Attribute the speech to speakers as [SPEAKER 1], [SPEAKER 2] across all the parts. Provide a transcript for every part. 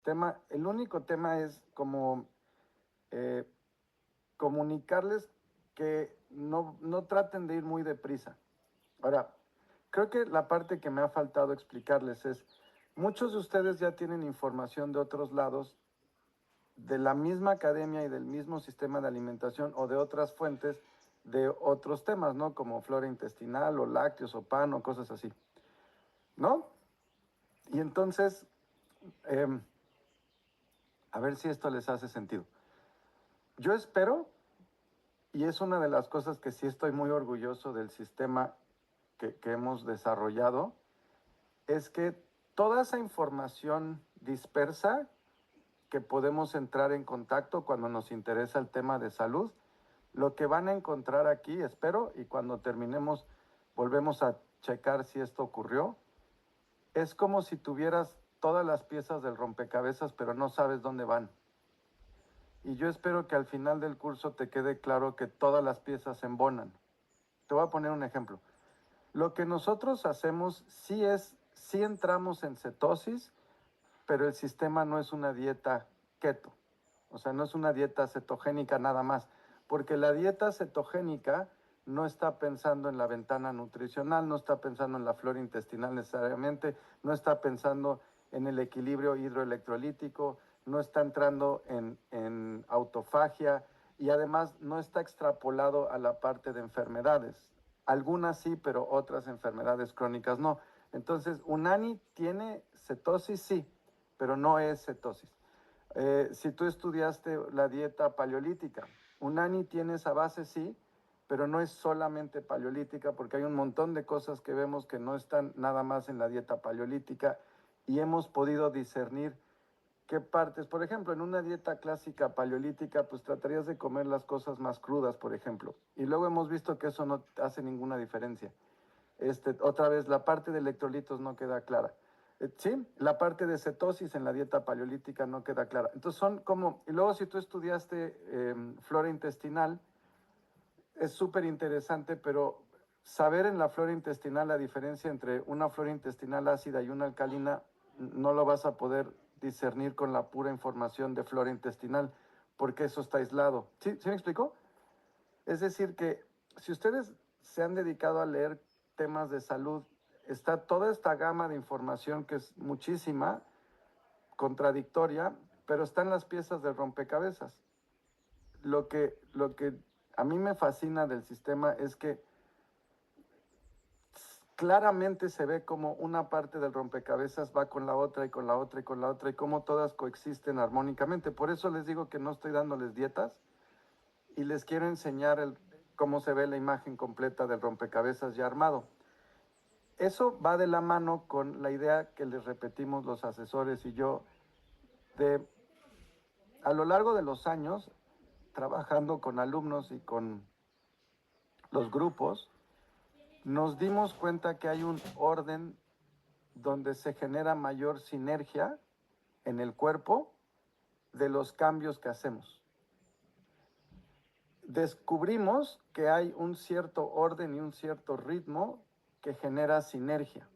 [SPEAKER 1] El único tema es como eh, comunicarles que no traten de ir muy deprisa. Ahora, creo que la parte que me ha faltado explicarles es, muchos de ustedes ya tienen información de otros lados, de la misma academia y del mismo sistema de alimentación o de otras fuentes de otros temas, ¿no? Como flora intestinal o lácteos o pan o cosas así, ¿no? Y entonces, eh, a ver si esto les hace sentido. Yo espero, y es una de las cosas que sí estoy muy orgulloso del sistema que hemos desarrollado, es que toda esa información dispersa que podemos entrar en contacto cuando nos interesa el tema de salud, lo que van a encontrar aquí, espero, y cuando terminemos volvemos a checar si esto ocurrió, es como si tuvieras todas las piezas del rompecabezas, pero no sabes dónde van. Y yo espero que al final del curso te quede claro que todas las piezas se embonan. Te voy a poner un ejemplo. Lo que nosotros hacemos sí entramos en cetosis, pero el sistema no es una dieta keto. O sea, no es una dieta cetogénica nada más, porque la dieta cetogénica no está pensando en la ventana nutricional, no está pensando en la flora intestinal necesariamente, no está pensando en el equilibrio hidroelectrolítico, no está entrando en autofagia y además no está extrapolado a la parte de enfermedades. Algunas sí, pero otras enfermedades crónicas no. Entonces, Unani tiene cetosis, sí, pero no es cetosis. Si tú estudiaste la dieta paleolítica, Unani tiene esa base, sí, pero no es solamente paleolítica porque hay un montón de cosas que vemos que no están nada más en la dieta paleolítica y hemos podido discernir qué partes, por ejemplo, en una dieta clásica paleolítica, pues tratarías de comer las cosas más crudas, por ejemplo, y luego hemos visto que eso no hace ninguna diferencia. Otra vez, la parte de electrolitos no queda clara. Sí, la parte de cetosis en la dieta paleolítica no queda clara. Entonces son como, y luego si tú estudiaste flora intestinal, es súper interesante, pero saber en la flora intestinal la diferencia entre una flora intestinal ácida y una alcalina, no lo vas a poder discernir con la pura información de flora intestinal, porque eso está aislado. ¿Sí me explicó? Es decir, que si ustedes se han dedicado a leer temas de salud, está toda esta gama de información que es muchísima, contradictoria, pero están las piezas del rompecabezas. Lo que a mí me fascina del sistema es que claramente se ve como una parte del rompecabezas va con la otra y con la otra y con la otra y cómo todas coexisten armónicamente. Por eso les digo que no estoy dándoles dietas y les quiero enseñar cómo se ve la imagen completa del rompecabezas ya armado. Eso va de la mano con la idea que les repetimos los asesores y yo de a lo largo de los años trabajando con alumnos y con los grupos, nos dimos cuenta que hay un orden donde se genera mayor sinergia en el cuerpo de los cambios que hacemos. Descubrimos que hay un cierto orden y un cierto ritmo que genera sinergia.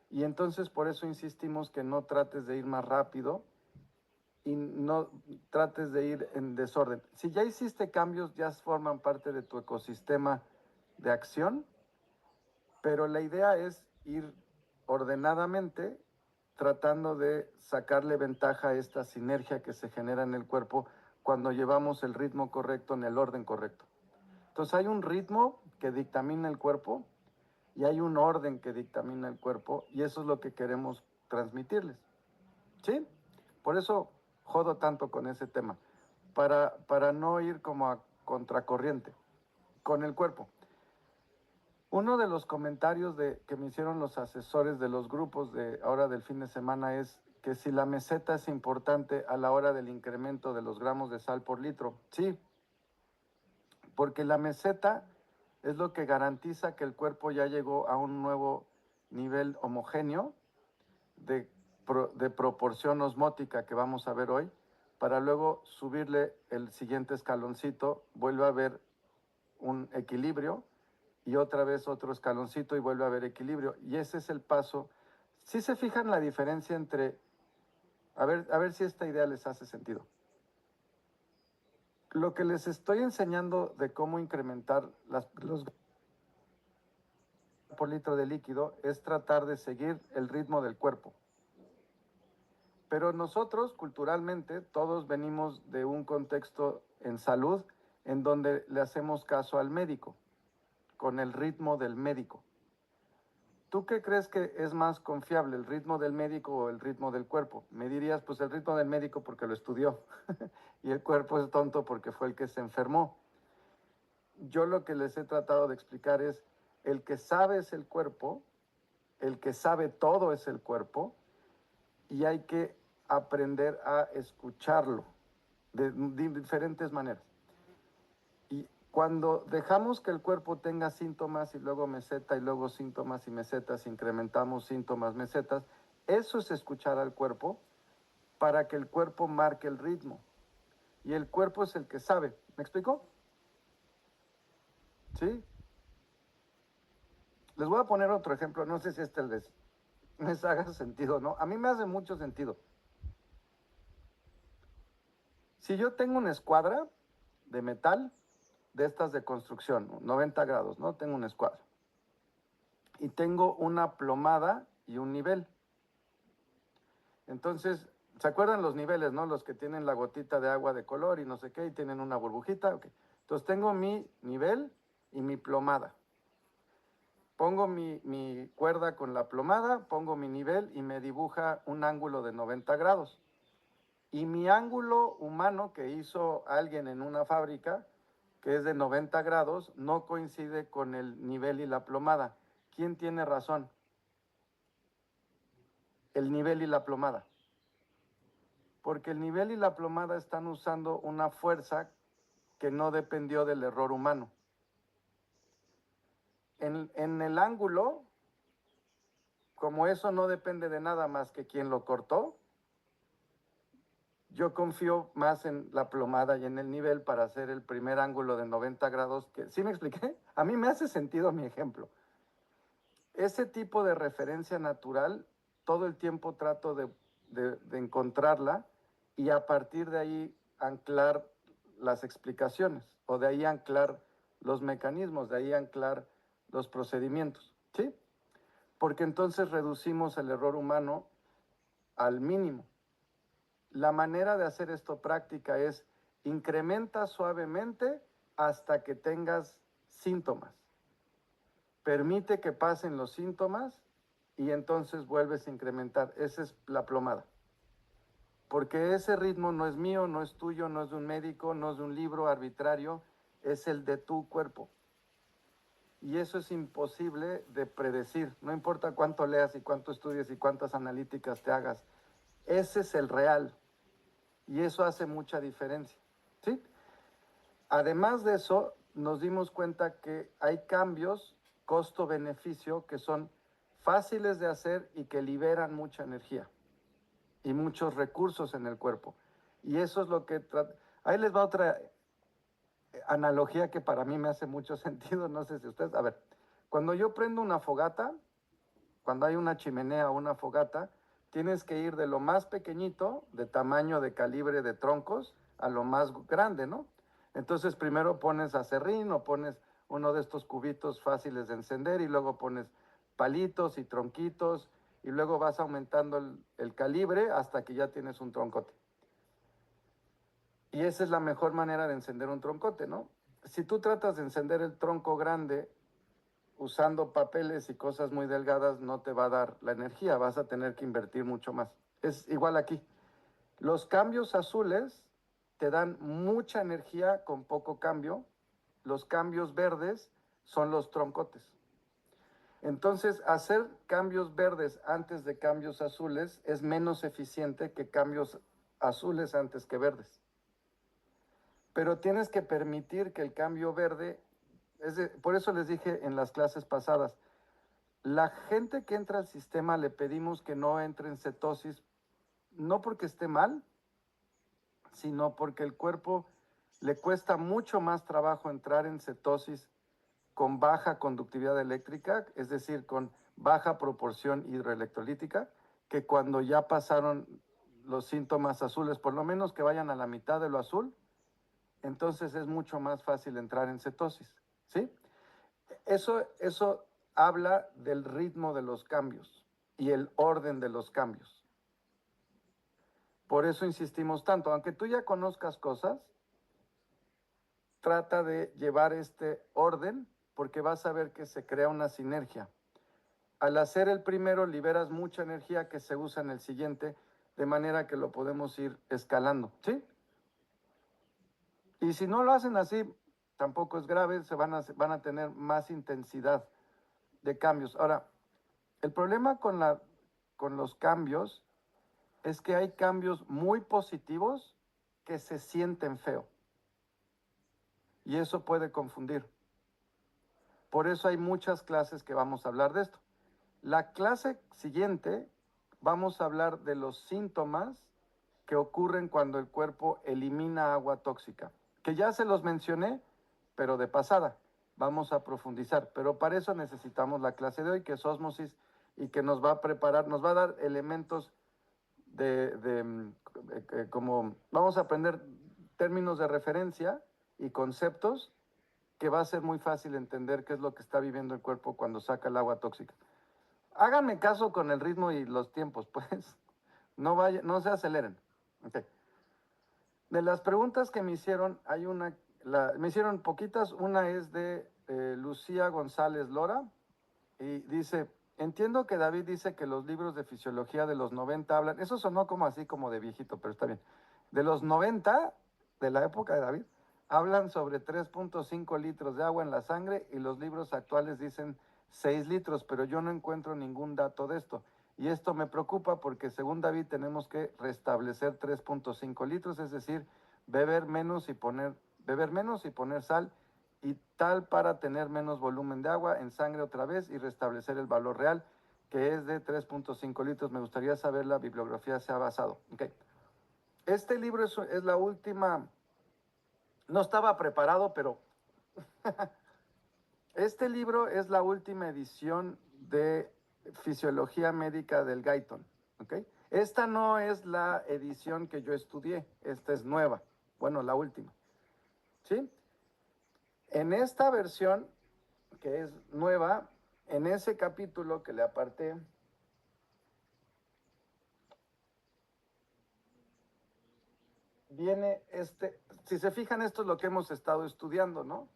[SPEAKER 1] Y entonces por eso insistimos que no trates de ir más rápido y no trates de ir en desorden. Si ya hiciste cambios, ya forman parte de tu ecosistema de acción, pero la idea es ir ordenadamente tratando de sacarle ventaja a esta sinergia que se genera en el cuerpo cuando llevamos el ritmo correcto en el orden correcto. Entonces hay un ritmo que dictamina el cuerpo y hay un orden que dictamina el cuerpo y eso es lo que queremos transmitirles. ¿Sí? Por eso jodo tanto con ese tema, para no ir como a contracorriente con el cuerpo. Uno de los comentarios que me hicieron los asesores de los grupos de ahora del fin de semana es que si la meseta es importante a la hora del incremento de los gramos de sal por litro. Sí, porque la meseta es lo que garantiza que el cuerpo ya llegó a un nuevo nivel homogéneo de, de proporción osmótica que vamos a ver hoy, para luego subirle el siguiente escaloncito, vuelve a haber un equilibrio y otra vez otro escaloncito y vuelve a haber equilibrio. Y ese es el paso. Si se fijan la diferencia entre A ver si esta idea les hace sentido. Lo que les estoy enseñando de cómo incrementar los por litro de líquido es tratar de seguir el ritmo del cuerpo. Pero nosotros, culturalmente, todos venimos de un contexto en salud en donde le hacemos caso al médico, con el ritmo del médico. ¿Tú qué crees que es más confiable, el ritmo del médico o el ritmo del cuerpo? Me dirías, pues el ritmo del médico porque lo estudió y el cuerpo es tonto porque fue el que se enfermó. Yo lo que les he tratado de explicar es, el que sabe es el cuerpo, el que sabe todo es el cuerpo y hay que aprender a escucharlo de diferentes maneras. Y cuando dejamos que el cuerpo tenga síntomas y luego meseta y luego síntomas y mesetas, incrementamos síntomas, mesetas, eso es escuchar al cuerpo para que el cuerpo marque el ritmo. Y el cuerpo es el que sabe. ¿Me explico? ¿Sí? Les voy a poner otro ejemplo, no sé si este les haga sentido, ¿no? A mí me hace mucho sentido. Si yo tengo una escuadra de metal, de estas de construcción, 90 grados, ¿no? Tengo una escuadra. Y tengo una plomada y un nivel. Entonces, ¿se acuerdan los niveles, no? Los que tienen la gotita de agua de color y no sé qué, y tienen una burbujita. Okay. Entonces tengo mi nivel y mi plomada. Pongo mi cuerda con la plomada, pongo mi nivel y me dibuja un ángulo de 90 grados. Y mi ángulo humano que hizo alguien en una fábrica, que es de 90 grados, no coincide con el nivel y la plomada. ¿Quién tiene razón? El nivel y la plomada. Porque el nivel y la plomada están usando una fuerza que no dependió del error humano. En el ángulo, como eso no depende de nada más que quien lo cortó, yo confío más en la plomada y en el nivel para hacer el primer ángulo de 90 grados. ¿Sí me expliqué? A mí me hace sentido mi ejemplo. Ese tipo de referencia natural, todo el tiempo trato de encontrarla y a partir de ahí anclar las explicaciones o de ahí anclar los mecanismos, de ahí anclar los procedimientos, ¿sí? Porque entonces reducimos el error humano al mínimo. La manera de hacer esto práctica es incrementa suavemente hasta que tengas síntomas. Permite que pasen los síntomas y entonces vuelves a incrementar. Esa es la plomada. Porque ese ritmo no es mío, no es tuyo, no es de un médico, no es de un libro arbitrario, es el de tu cuerpo. Y eso es imposible de predecir. No importa cuánto leas y cuánto estudies y cuántas analíticas te hagas. Ese es el real. Y eso hace mucha diferencia. ¿Sí? Además de eso, nos dimos cuenta que hay cambios costo-beneficio que son fáciles de hacer y que liberan mucha energía y muchos recursos en el cuerpo. Y eso es lo que... Ahí les va otra analogía que para mí me hace mucho sentido, no sé si ustedes... A ver, cuando yo prendo una fogata, cuando hay una chimenea o una fogata, tienes que ir de lo más pequeñito, de tamaño, de calibre, de troncos, a lo más grande, ¿no? Entonces primero pones acerrín o pones uno de estos cubitos fáciles de encender y luego pones palitos y tronquitos y luego vas aumentando el calibre hasta que ya tienes un troncote. Y esa es la mejor manera de encender un troncote, ¿no? Si tú tratas de encender el tronco grande usando papeles y cosas muy delgadas, no te va a dar la energía, vas a tener que invertir mucho más. Es igual aquí. Los cambios azules te dan mucha energía con poco cambio. Los cambios verdes son los troncotes. Entonces, hacer cambios verdes antes de cambios azules es menos eficiente que cambios azules antes que verdes. Pero tienes que permitir que el cambio verde, por eso les dije en las clases pasadas, la gente que entra al sistema le pedimos que no entre en cetosis, no porque esté mal, sino porque el cuerpo le cuesta mucho más trabajo entrar en cetosis con baja conductividad eléctrica, es decir, con baja proporción hidroelectrolítica, que cuando ya pasaron los síntomas azules, por lo menos que vayan a la mitad de lo azul, entonces es mucho más fácil entrar en cetosis, ¿sí? Eso habla del ritmo de los cambios y el orden de los cambios. Por eso insistimos tanto. Aunque tú ya conozcas cosas, trata de llevar este orden porque vas a ver que se crea una sinergia. Al hacer el primero, liberas mucha energía que se usa en el siguiente, de manera que lo podemos ir escalando, ¿sí? Y si no lo hacen así, tampoco es grave, van a tener más intensidad de cambios. Ahora, el problema con los cambios es que hay cambios muy positivos que se sienten feo. Y eso puede confundir. Por eso hay muchas clases que vamos a hablar de esto. La clase siguiente vamos a hablar de los síntomas que ocurren cuando el cuerpo elimina agua tóxica, que ya se los mencioné, pero de pasada. Vamos a profundizar, pero para eso necesitamos la clase de hoy, que es ósmosis, y que nos va a preparar, nos va a dar elementos como vamos a aprender términos de referencia y conceptos que va a ser muy fácil entender qué es lo que está viviendo el cuerpo cuando saca el agua tóxica. Háganme caso con el ritmo y los tiempos, pues. No se aceleren. Okay. De las preguntas que me hicieron, me hicieron poquitas. Una es de Lucía González Lora y dice, entiendo que David dice que los libros de fisiología de los 90 hablan, eso sonó como así como de viejito, pero está bien. De los 90, de la época de David, hablan sobre 3.5 litros de agua en la sangre y los libros actuales dicen 6 litros, pero yo no encuentro ningún dato de esto. Y esto me preocupa porque según David tenemos que restablecer 3.5 litros, es decir, beber menos y poner sal y tal para tener menos volumen de agua en sangre otra vez y restablecer el valor real, que es de 3.5 litros. Me gustaría saber la bibliografía se ha basado. Okay. Este libro es la última, no estaba preparado, pero este libro es la última edición de Fisiología Médica del Guyton. ¿Okay? Esta no es la edición que yo estudié, esta es nueva, bueno, la última. ¿Sí? En esta versión, que es nueva, en ese capítulo que le aparté, viene si se fijan, esto es lo que hemos estado estudiando, ¿no?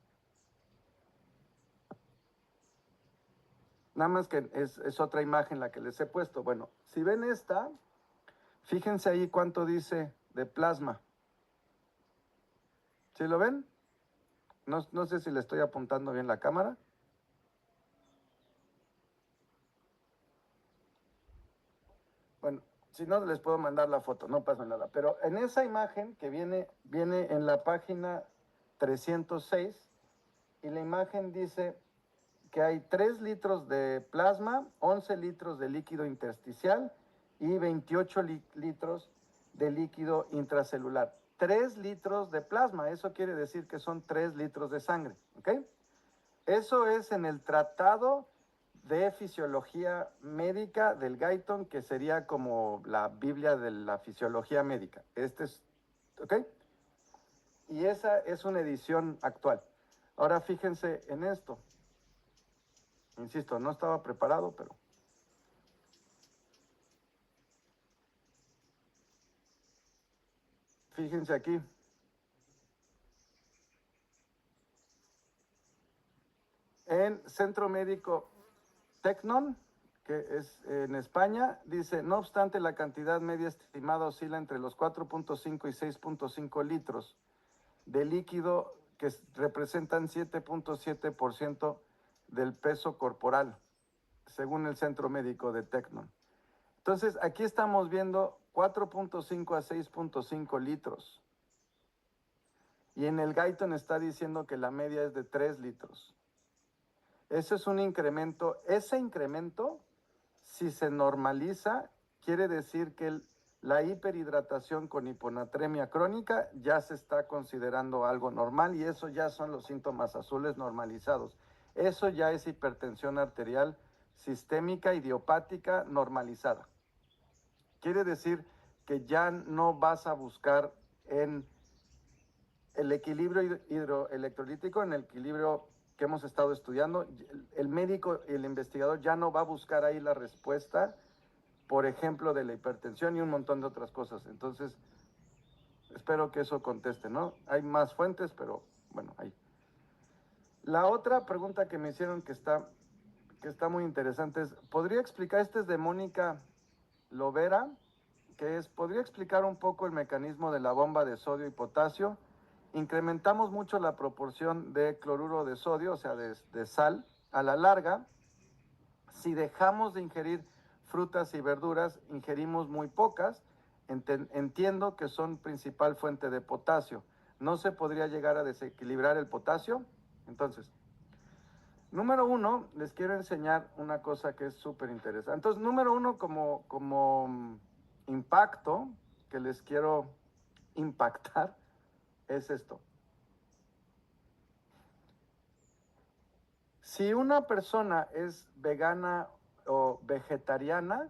[SPEAKER 1] Nada más que es otra imagen la que les he puesto. Bueno, si ven esta, fíjense ahí cuánto dice de plasma. ¿Sí lo ven? No sé si le estoy apuntando bien la cámara. Bueno, si no, les puedo mandar la foto, no pasa nada. Pero en esa imagen que viene en la página 306, y la imagen dice que hay 3 litros de plasma, 11 litros de líquido intersticial y 28 litros de líquido intracelular. 3 litros de plasma, eso quiere decir que son 3 litros de sangre, ¿ok? Eso es en el Tratado de Fisiología Médica del Guyton, que sería como la Biblia de la fisiología médica. ¿Ok? Y esa es una edición actual. Ahora fíjense en esto. Insisto, no estaba preparado, pero fíjense aquí. En Centro Médico Tecnon, que es en España, dice, no obstante, la cantidad media estimada oscila entre los 4.5 y 6.5 litros de líquido que representan 7.7% del peso corporal, según el Centro Médico de Tecnon. Entonces, aquí estamos viendo 4.5 a 6.5 litros. Y en el Guyton está diciendo que la media es de 3 litros. Ese es un incremento. Ese incremento, si se normaliza, quiere decir que la hiperhidratación con hiponatremia crónica ya se está considerando algo normal y eso ya son los síntomas azules normalizados. Eso ya es hipertensión arterial sistémica idiopática normalizada. Quiere decir que ya no vas a buscar en el equilibrio hidroelectrolítico, en el equilibrio que hemos estado estudiando. El médico y el investigador ya no va a buscar ahí la respuesta, por ejemplo, de la hipertensión y un montón de otras cosas. Entonces, espero que eso conteste, ¿no? Hay más fuentes, pero bueno, ahí. La otra pregunta que me hicieron que está muy interesante es, ¿podría explicar? Este es de Mónica Lovera, que es, ¿podría explicar un poco el mecanismo de la bomba de sodio y potasio? Incrementamos mucho la proporción de cloruro de sodio, o sea, de sal, a la larga. Si dejamos de ingerir frutas y verduras, ingerimos muy pocas. Entiendo que son principal fuente de potasio. ¿No se podría llegar a desequilibrar el potasio? Entonces, número uno, les quiero enseñar una cosa que es súper interesante. Entonces, número uno, como impacto que les quiero impactar, es esto. Si una persona es vegana o vegetariana,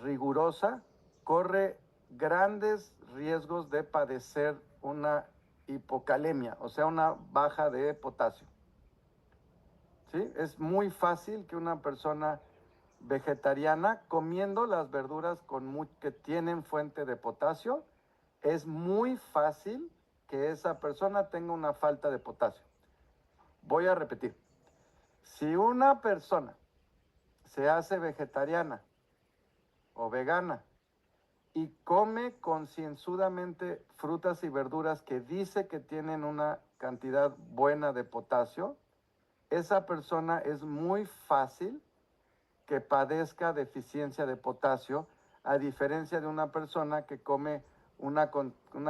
[SPEAKER 1] rigurosa, corre grandes riesgos de padecer una hipocalemia, o sea, una baja de potasio. ¿Sí? Es muy fácil que una persona vegetariana, comiendo las verduras que tienen fuente de potasio, es muy fácil que esa persona tenga una falta de potasio. Voy a repetir. Si una persona se hace vegetariana o vegana y come concienzudamente frutas y verduras que dice que tienen una cantidad buena de potasio, esa persona es muy fácil que padezca deficiencia de potasio, a diferencia de una persona que come una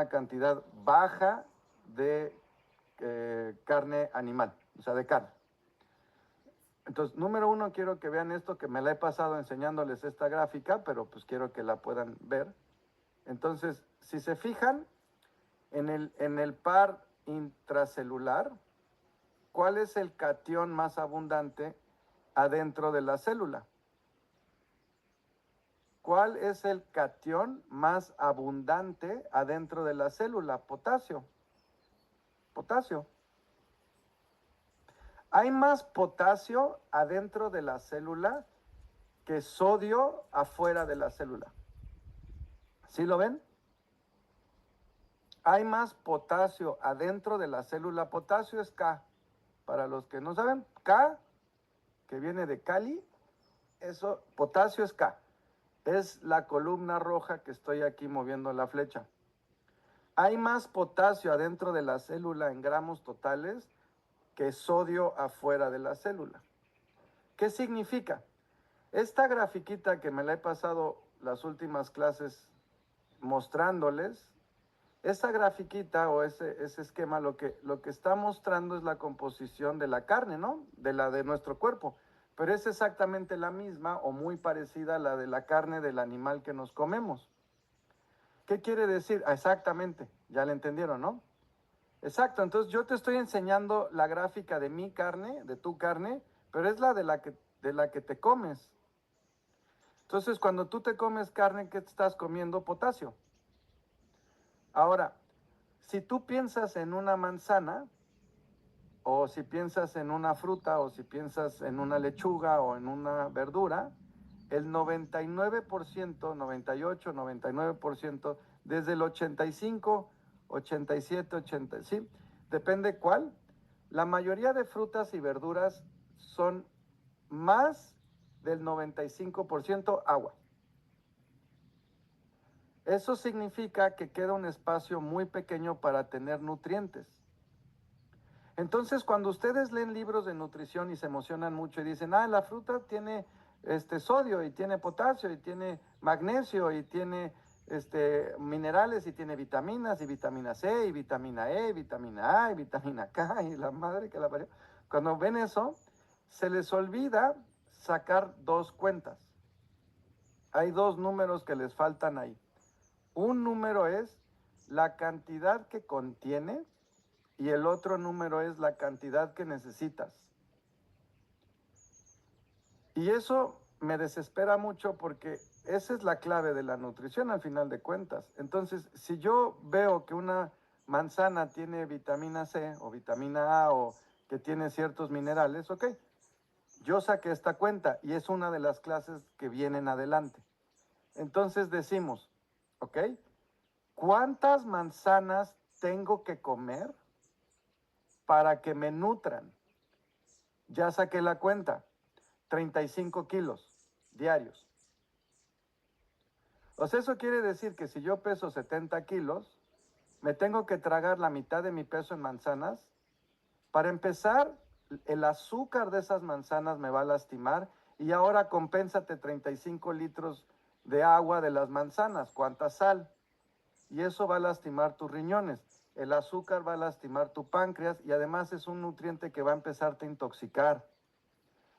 [SPEAKER 1] cantidad baja de carne animal, o sea, de carne. Entonces, número uno, quiero que vean esto, que me la he pasado enseñándoles esta gráfica, pero pues quiero que la puedan ver. Entonces, si se fijan, en el par intracelular, ¿cuál es el catión más abundante adentro de la célula? ¿Cuál es el catión más abundante adentro de la célula? Potasio. Potasio. Hay más potasio adentro de la célula que sodio afuera de la célula. ¿Sí lo ven? Hay más potasio adentro de la célula. Potasio es K. Para los que no saben, K, que viene de Cali, eso, potasio es K. Es la columna roja que estoy aquí moviendo la flecha. Hay más potasio adentro de la célula en gramos totales que sodio afuera de la célula. ¿Qué significa? Esta grafiquita que me la he pasado las últimas clases mostrándoles, esa grafiquita o ese esquema lo que está mostrando es la composición de la carne, ¿no? De nuestro cuerpo. Pero es exactamente la misma o muy parecida a la de la carne del animal que nos comemos. ¿Qué quiere decir? Exactamente, ya le entendieron, ¿no? Exacto, entonces yo te estoy enseñando la gráfica de mi carne, de tu carne, pero es la de la que te comes. Entonces, cuando tú te comes carne, ¿qué te estás comiendo? Potasio. Ahora, si tú piensas en una manzana, o si piensas en una fruta, o si piensas en una lechuga o en una verdura, el 99%, 98, 99%, desde el 85, 87, 80, ¿sí? Depende cuál. La mayoría de frutas y verduras son más del 95% agua. Eso significa que queda un espacio muy pequeño para tener nutrientes. Entonces, cuando ustedes leen libros de nutrición y se emocionan mucho y dicen, la fruta tiene sodio y tiene potasio y tiene magnesio y tiene minerales y tiene vitaminas y vitamina C y vitamina E, y vitamina A y vitamina K y la madre que la parió. Cuando ven eso, se les olvida sacar dos cuentas. Hay dos números que les faltan ahí. Un número es la cantidad que contiene y el otro número es la cantidad que necesitas. Y eso me desespera mucho porque esa es la clave de la nutrición al final de cuentas. Entonces, si yo veo que una manzana tiene vitamina C o vitamina A o que tiene ciertos minerales, ok, yo saqué esta cuenta y es una de las clases que vienen adelante. Entonces decimos, ok, ¿cuántas manzanas tengo que comer para que me nutran? Ya saqué la cuenta, 35 kilos diarios. O sea, eso quiere decir que si yo peso 70 kilos, me tengo que tragar la mitad de mi peso en manzanas. Para empezar, el azúcar de esas manzanas me va a lastimar y ahora compénsate 35 litros de agua de las manzanas, cuánta sal. Y eso va a lastimar tus riñones. El azúcar va a lastimar tu páncreas y además es un nutriente que va a empezarte a intoxicar.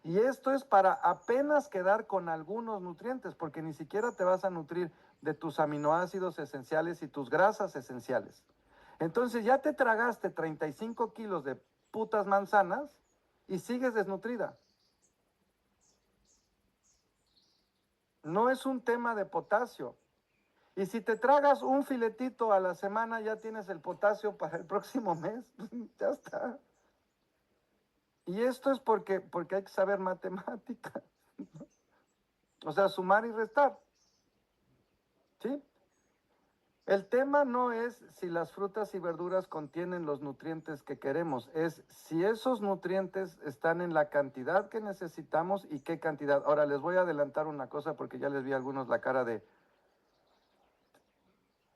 [SPEAKER 1] Y esto es para apenas quedar con algunos nutrientes, porque ni siquiera te vas a nutrir de tus aminoácidos esenciales y tus grasas esenciales. Entonces ya te tragaste 35 kilos de putas manzanas y sigues desnutrida. No es un tema de potasio. Y si te tragas un filetito a la semana, ya tienes el potasio para el próximo mes. Ya está. Y esto es porque hay que saber matemáticas. O sea, sumar y restar. ¿Sí? El tema no es si las frutas y verduras contienen los nutrientes que queremos, es si esos nutrientes están en la cantidad que necesitamos y qué cantidad. Ahora les voy a adelantar una cosa porque ya les vi a algunos la cara de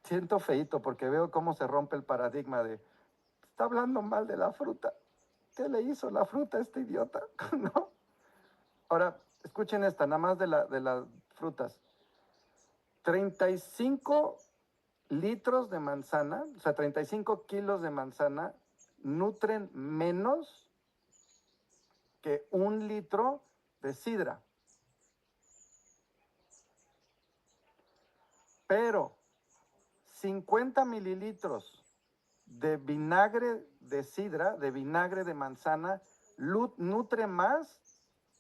[SPEAKER 1] siento feíto porque veo cómo se rompe el paradigma de está hablando mal de la fruta. ¿Qué le hizo la fruta a este idiota? ¿No? Ahora, escuchen esta, nada más de las frutas. 35 litros de manzana, o sea, 35 kilos de manzana, nutren menos que 1 litro de sidra. Pero 50 mililitros de vinagre de sidra, de vinagre de manzana, nutre más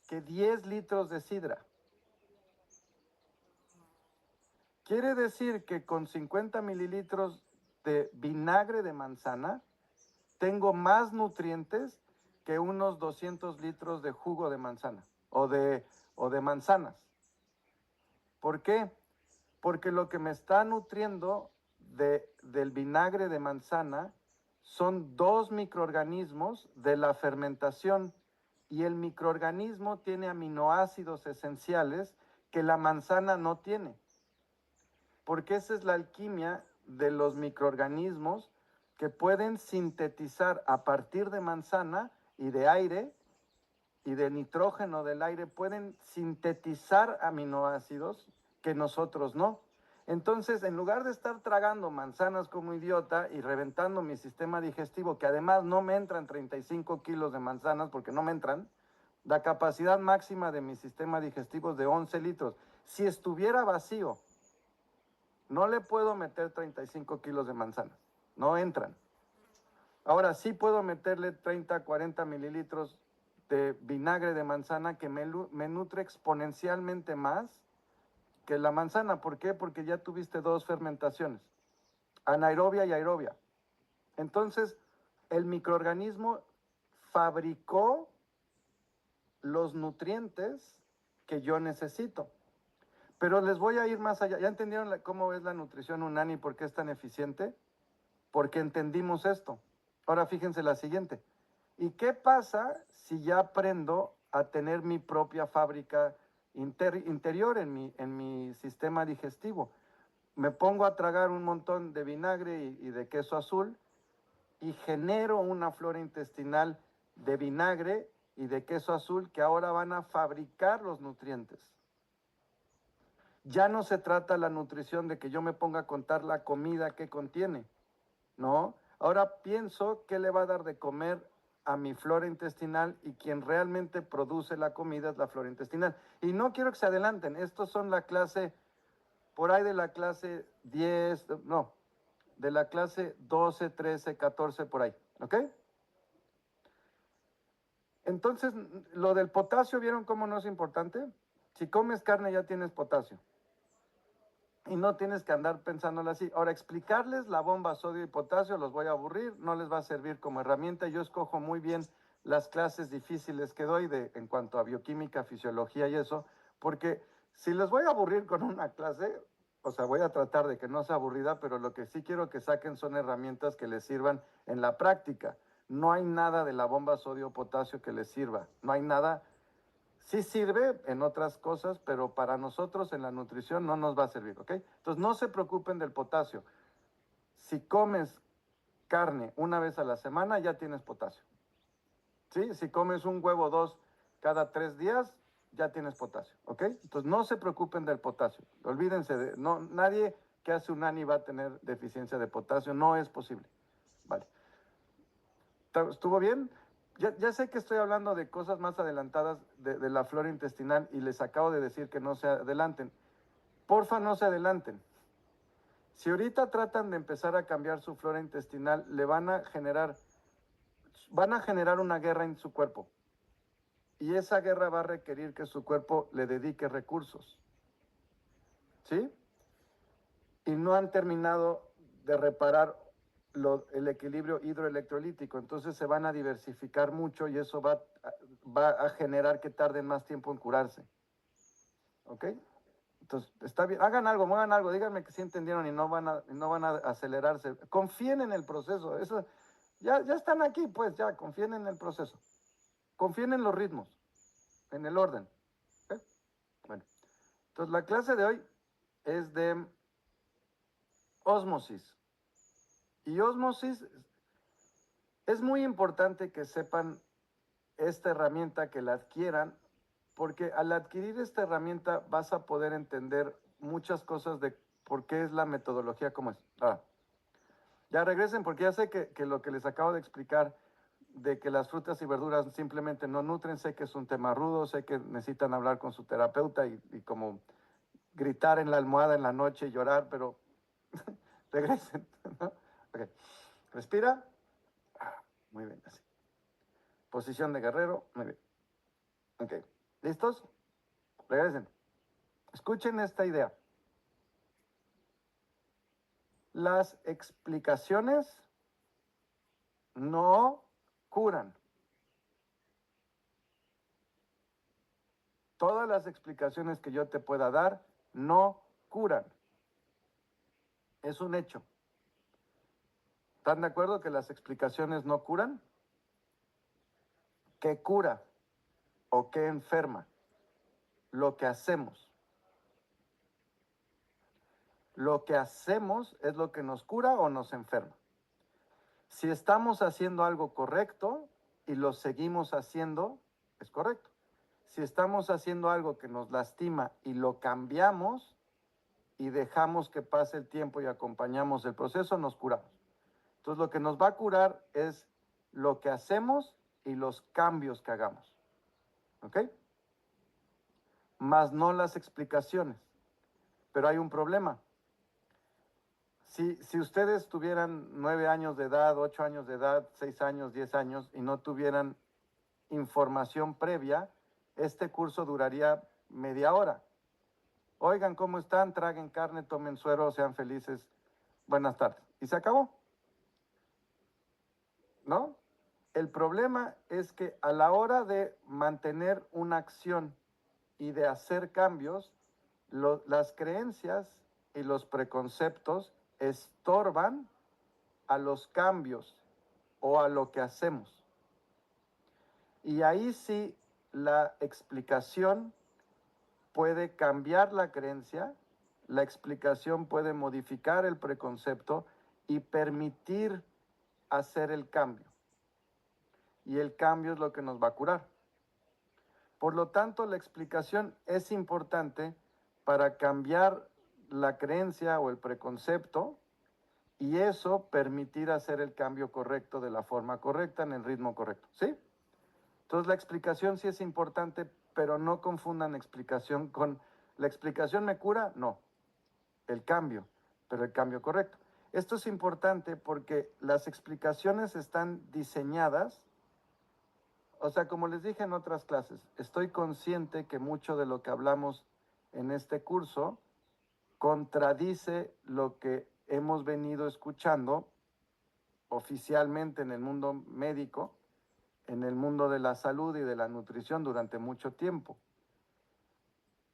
[SPEAKER 1] que 10 litros de sidra. Quiere decir que con 50 mililitros de vinagre de manzana tengo más nutrientes que unos 200 litros de jugo de manzana o de manzanas. ¿Por qué? Porque lo que me está nutriendo del vinagre de manzana son 2 microorganismos de la fermentación y el microorganismo tiene aminoácidos esenciales que la manzana no tiene. Porque esa es la alquimia de los microorganismos que pueden sintetizar a partir de manzana y de aire y de nitrógeno del aire, pueden sintetizar aminoácidos que nosotros no. Entonces, en lugar de estar tragando manzanas como idiota y reventando mi sistema digestivo, que además no me entran 35 kilos de manzanas porque no me entran, la capacidad máxima de mi sistema digestivo es de 11 litros. Si estuviera vacío, no le puedo meter 35 kilos de manzanas, no entran. Ahora sí puedo meterle 30, 40 mililitros de vinagre de manzana que me nutre exponencialmente más que la manzana. ¿Por qué? Porque ya tuviste 2 fermentaciones, anaerobia y aerobia. Entonces, el microorganismo fabricó los nutrientes que yo necesito. Pero les voy a ir más allá. ¿Ya entendieron cómo es la nutrición Unani y por qué es tan eficiente? Porque entendimos esto. Ahora fíjense la siguiente. ¿Y qué pasa si ya aprendo a tener mi propia fábrica interior en mi sistema digestivo? Me pongo a tragar un montón de vinagre y de queso azul y genero una flora intestinal de vinagre y de queso azul que ahora van a fabricar los nutrientes. Ya no se trata la nutrición de que yo me ponga a contar la comida que contiene, ¿no? Ahora pienso qué le va a dar de comer a mi flora intestinal y quien realmente produce la comida es la flora intestinal. Y no quiero que se adelanten, estos son la clase, por ahí de la clase 10, no, de la clase 12, 13, 14, por ahí, ¿ok? Entonces, lo del potasio, ¿vieron cómo no es importante? Si comes carne ya tienes potasio. y no tienes que andar pensándolo así. Ahora, explicarles la bomba sodio y potasio los voy a aburrir, no les va a servir como herramienta. Yo escojo muy bien las clases difíciles que doy en cuanto a bioquímica, fisiología y eso, porque si les voy a aburrir con una clase, o sea, voy a tratar de que no sea aburrida, pero lo que sí quiero que saquen son herramientas que les sirvan en la práctica. No hay nada de la bomba sodio-potasio que les sirva, no hay nada. Sí sirve en otras cosas, pero para nosotros en la nutrición no nos va a servir, ¿ok? Entonces no se preocupen del potasio. Si comes carne una vez a la semana, ya tienes potasio. ¿Sí? Si comes un huevo dos cada 3 días, ya tienes potasio, ¿ok? Entonces no se preocupen del potasio. Olvídense de, no, nadie que hace un ANI va a tener deficiencia de potasio, no es posible. Vale. ¿Estuvo bien? Ya sé que estoy hablando de cosas más adelantadas de la flora intestinal y les acabo de decir que no se adelanten. Porfa, no se adelanten. Si ahorita tratan de empezar a cambiar su flora intestinal, van a generar una guerra en su cuerpo. Y esa guerra va a requerir que su cuerpo le dedique recursos. ¿Sí? Y no han terminado de reparar el equilibrio hidroelectrolítico. Entonces se van a diversificar mucho y eso va a generar que tarden más tiempo en curarse. ¿Ok? Entonces, está bien, hagan algo, díganme que sí entendieron y no van a acelerarse. Confíen en el proceso, eso, ya están aquí, pues ya, confíen en el proceso. Confíen en los ritmos, en el orden. ¿Ok? Bueno, entonces la clase de hoy es de ósmosis. Y ósmosis es muy importante que sepan esta herramienta, que la adquieran, porque al adquirir esta herramienta vas a poder entender muchas cosas de por qué es la metodología como es. Ahora, ya regresen porque ya sé que lo que les acabo de explicar de que las frutas y verduras simplemente no nutren, sé que es un tema rudo, sé que necesitan hablar con su terapeuta y como gritar en la almohada en la noche y llorar, pero regresen, ¿no? Ok, respira, muy bien, así. Posición de guerrero, muy bien. Ok, ¿listos? Regresen. Escuchen esta idea. Las explicaciones no curan. Todas las explicaciones que yo te pueda dar no curan. Es un hecho. ¿Están de acuerdo que las explicaciones no curan? ¿Qué cura o qué enferma? Lo que hacemos. Lo que hacemos es lo que nos cura o nos enferma. Si estamos haciendo algo correcto y lo seguimos haciendo, es correcto. Si estamos haciendo algo que nos lastima y lo cambiamos y dejamos que pase el tiempo y acompañamos el proceso, nos curamos. Entonces lo que nos va a curar es lo que hacemos y los cambios que hagamos. ¿Ok? Más no las explicaciones. Pero hay un problema. Si ustedes tuvieran 9 años de edad, 8 años de edad, 6 años, 10 años y no tuvieran información previa, este curso duraría media hora. Oigan, ¿cómo están? Traguen carne, tomen suero, sean felices. Buenas tardes. Y se acabó. ¿No? El problema es que a la hora de mantener una acción y de hacer cambios, las creencias y los preconceptos estorban a los cambios o a lo que hacemos. Y ahí sí la explicación puede cambiar la creencia, la explicación puede modificar el preconcepto y permitir hacer el cambio. Y el cambio es lo que nos va a curar. Por lo tanto, la explicación es importante para cambiar la creencia o el preconcepto y eso permitir hacer el cambio correcto de la forma correcta, en el ritmo correcto. ¿Sí? Entonces la explicación sí es importante, pero no confundan explicación con la explicación me cura, no, el cambio, pero el cambio correcto. Esto es importante porque las explicaciones están diseñadas, o sea, como les dije en otras clases, estoy consciente que mucho de lo que hablamos en este curso contradice lo que hemos venido escuchando oficialmente en el mundo médico, en el mundo de la salud y de la nutrición durante mucho tiempo.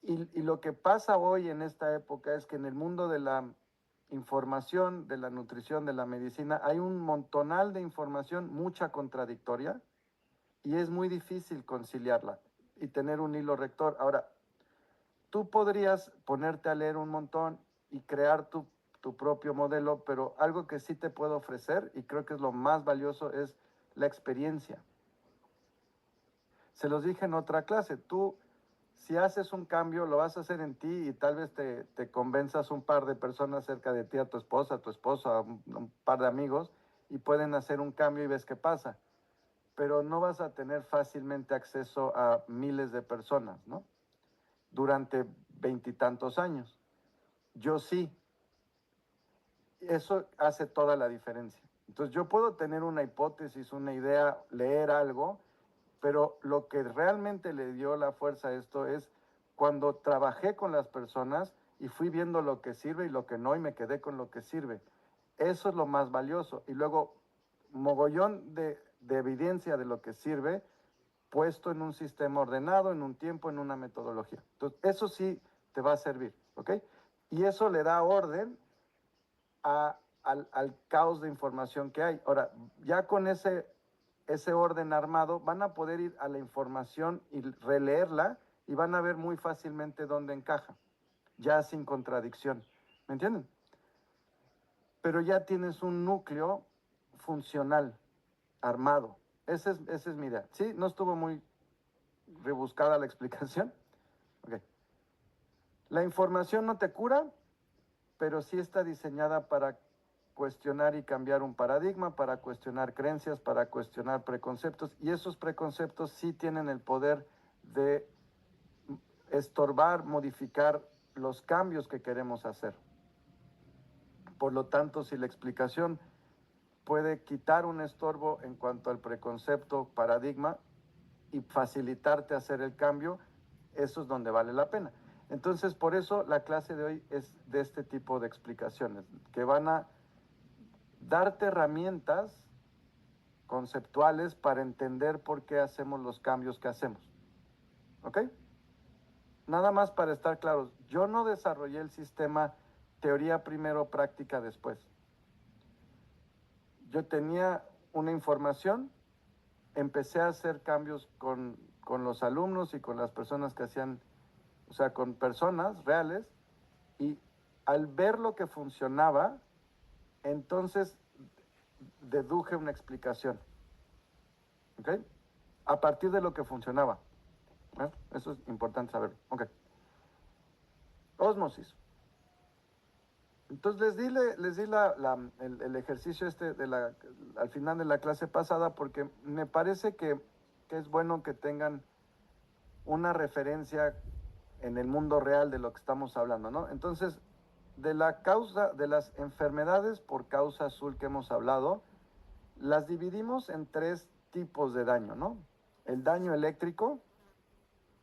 [SPEAKER 1] Y lo que pasa hoy en esta época es que en el mundo de la información, de la nutrición, de la medicina, hay un montonal de información, mucha contradictoria, y es muy difícil conciliarla y tener un hilo rector. Ahora, tú podrías ponerte a leer un montón y crear tu propio modelo, pero algo que sí te puedo ofrecer, y creo que es lo más valioso, es la experiencia. Se los dije en otra clase, tú si haces un cambio lo vas a hacer en ti y tal vez te convenzas un par de personas cerca de ti, a tu esposo, a un par de amigos, y pueden hacer un cambio y ves qué pasa. Pero no vas a tener fácilmente acceso a miles de personas, ¿no? Durante 20 y tantos años. Yo sí. Eso hace toda la diferencia. Entonces yo puedo tener una hipótesis, una idea, leer algo, pero lo que realmente le dio la fuerza a esto es cuando trabajé con las personas y fui viendo lo que sirve y lo que no, y me quedé con lo que sirve. Eso es lo más valioso. Y luego, mogollón de evidencia de lo que sirve, puesto en un sistema ordenado, en un tiempo, en una metodología. Entonces, eso sí te va a servir, ¿ok? Y eso le da orden al caos de información que hay. Ahora, ya con ese orden armado, van a poder ir a la información y releerla y van a ver muy fácilmente dónde encaja, ya sin contradicción. ¿Me entienden? Pero ya tienes un núcleo funcional, armado. Esa es mi idea. ¿Sí? ¿No estuvo muy rebuscada la explicación? Ok. La información no te cura, pero sí está diseñada para cuestionar y cambiar un paradigma, para cuestionar creencias, para cuestionar preconceptos, y esos preconceptos sí tienen el poder de estorbar, modificar los cambios que queremos hacer. Por lo tanto, si la explicación puede quitar un estorbo en cuanto al preconcepto, paradigma, y facilitarte hacer el cambio, eso es donde vale la pena. Entonces, por eso la clase de hoy es de este tipo de explicaciones, que van a darte herramientas conceptuales para entender por qué hacemos los cambios que hacemos. ¿Ok? Nada más para estar claros, yo no desarrollé el sistema teoría primero, práctica después. Yo tenía una información, empecé a hacer cambios con los alumnos y con las personas que hacían, o sea, con personas reales, y al ver lo que funcionaba, entonces deduje una explicación. ¿Ok? A partir de lo que funcionaba. ¿Eh? Eso es importante saberlo. Ok. Ósmosis. Entonces les di el ejercicio al final de la clase pasada porque me parece que es bueno que tengan una referencia en el mundo real de lo que estamos hablando, ¿no? Entonces, de las enfermedades por causa azul que hemos hablado, las dividimos en tres tipos de daño, ¿no? El daño eléctrico,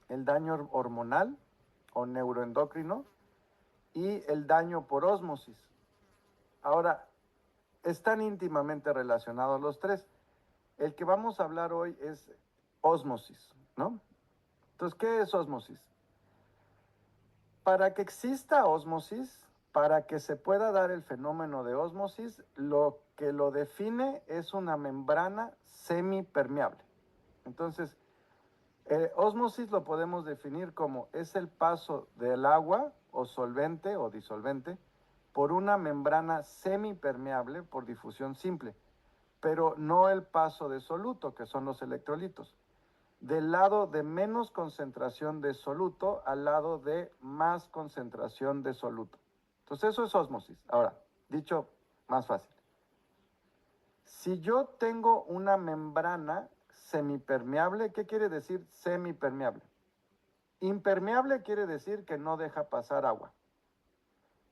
[SPEAKER 1] el daño hormonal o neuroendocrino y el daño por ósmosis. Ahora, están íntimamente relacionados los tres. El que vamos a hablar hoy es ósmosis, ¿no? Entonces, ¿qué es ósmosis? Para que exista ósmosis, para que se pueda dar el fenómeno de ósmosis, lo que lo define es una membrana semipermeable. Entonces, ósmosis lo podemos definir como es el paso del agua o solvente o disolvente por una membrana semipermeable por difusión simple, pero no el paso de soluto, que son los electrolitos, del lado de menos concentración de soluto al lado de más concentración de soluto. Entonces eso es ósmosis. Ahora, dicho más fácil. Si yo tengo una membrana semipermeable, ¿qué quiere decir semipermeable? Impermeable quiere decir que no deja pasar agua.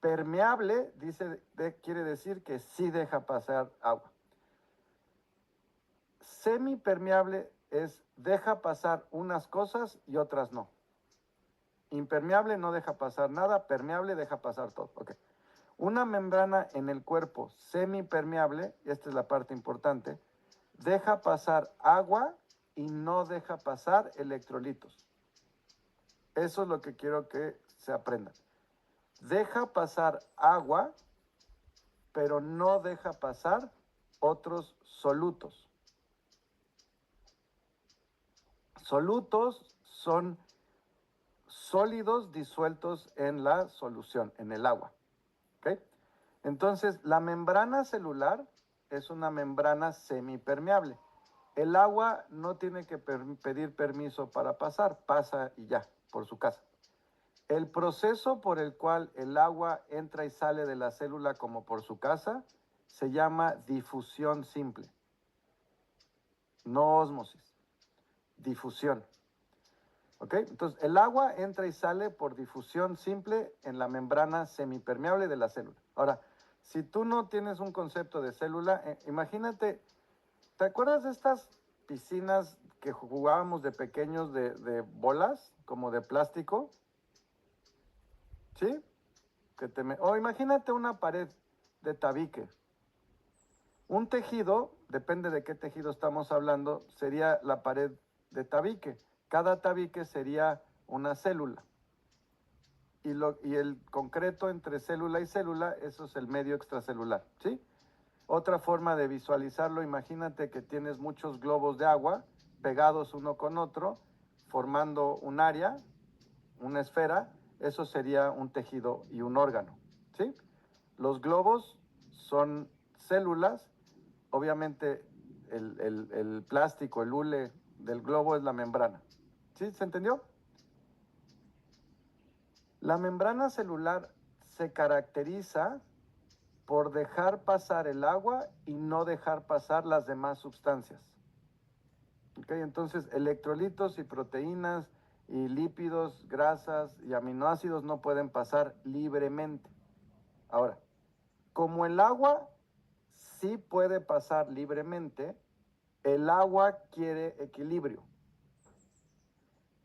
[SPEAKER 1] Permeable quiere decir que sí deja pasar agua. Semipermeable es deja pasar unas cosas y otras no. Impermeable no deja pasar nada, permeable deja pasar todo. Okay. Una membrana en el cuerpo semipermeable, esta es la parte importante, deja pasar agua y no deja pasar electrolitos. Eso es lo que quiero que se aprendan. Deja pasar agua, pero no deja pasar otros solutos. Solutos son sólidos disueltos en la solución, en el agua. ¿Okay? Entonces, la membrana celular es una membrana semipermeable. El agua no tiene que pedir permiso para pasar, pasa y ya, por su casa. El proceso por el cual el agua entra y sale de la célula como por su casa se llama difusión simple, no ósmosis, difusión. ¿Ok? Entonces, el agua entra y sale por difusión simple en la membrana semipermeable de la célula. Ahora, si tú no tienes un concepto de célula, imagínate, ¿te acuerdas de estas piscinas que jugábamos de pequeños de bolas, como de plástico? ¿Sí? O imagínate una pared de tabique. Un tejido, depende de qué tejido estamos hablando, sería la pared de tabique. Cada tabique sería una célula. Y el concreto entre célula y célula, eso es el medio extracelular, ¿sí? Otra forma de visualizarlo, imagínate que tienes muchos globos de agua pegados uno con otro, formando un área, una esfera, eso sería un tejido y un órgano, ¿sí? Los globos son células, obviamente el plástico, el hule del globo es la membrana, ¿sí? ¿Se entendió? La membrana celular se caracteriza por dejar pasar el agua y no dejar pasar las demás sustancias. ¿Okay? Entonces, electrolitos y proteínas y lípidos, grasas y aminoácidos no pueden pasar libremente. Ahora, como el agua sí puede pasar libremente, el agua quiere equilibrio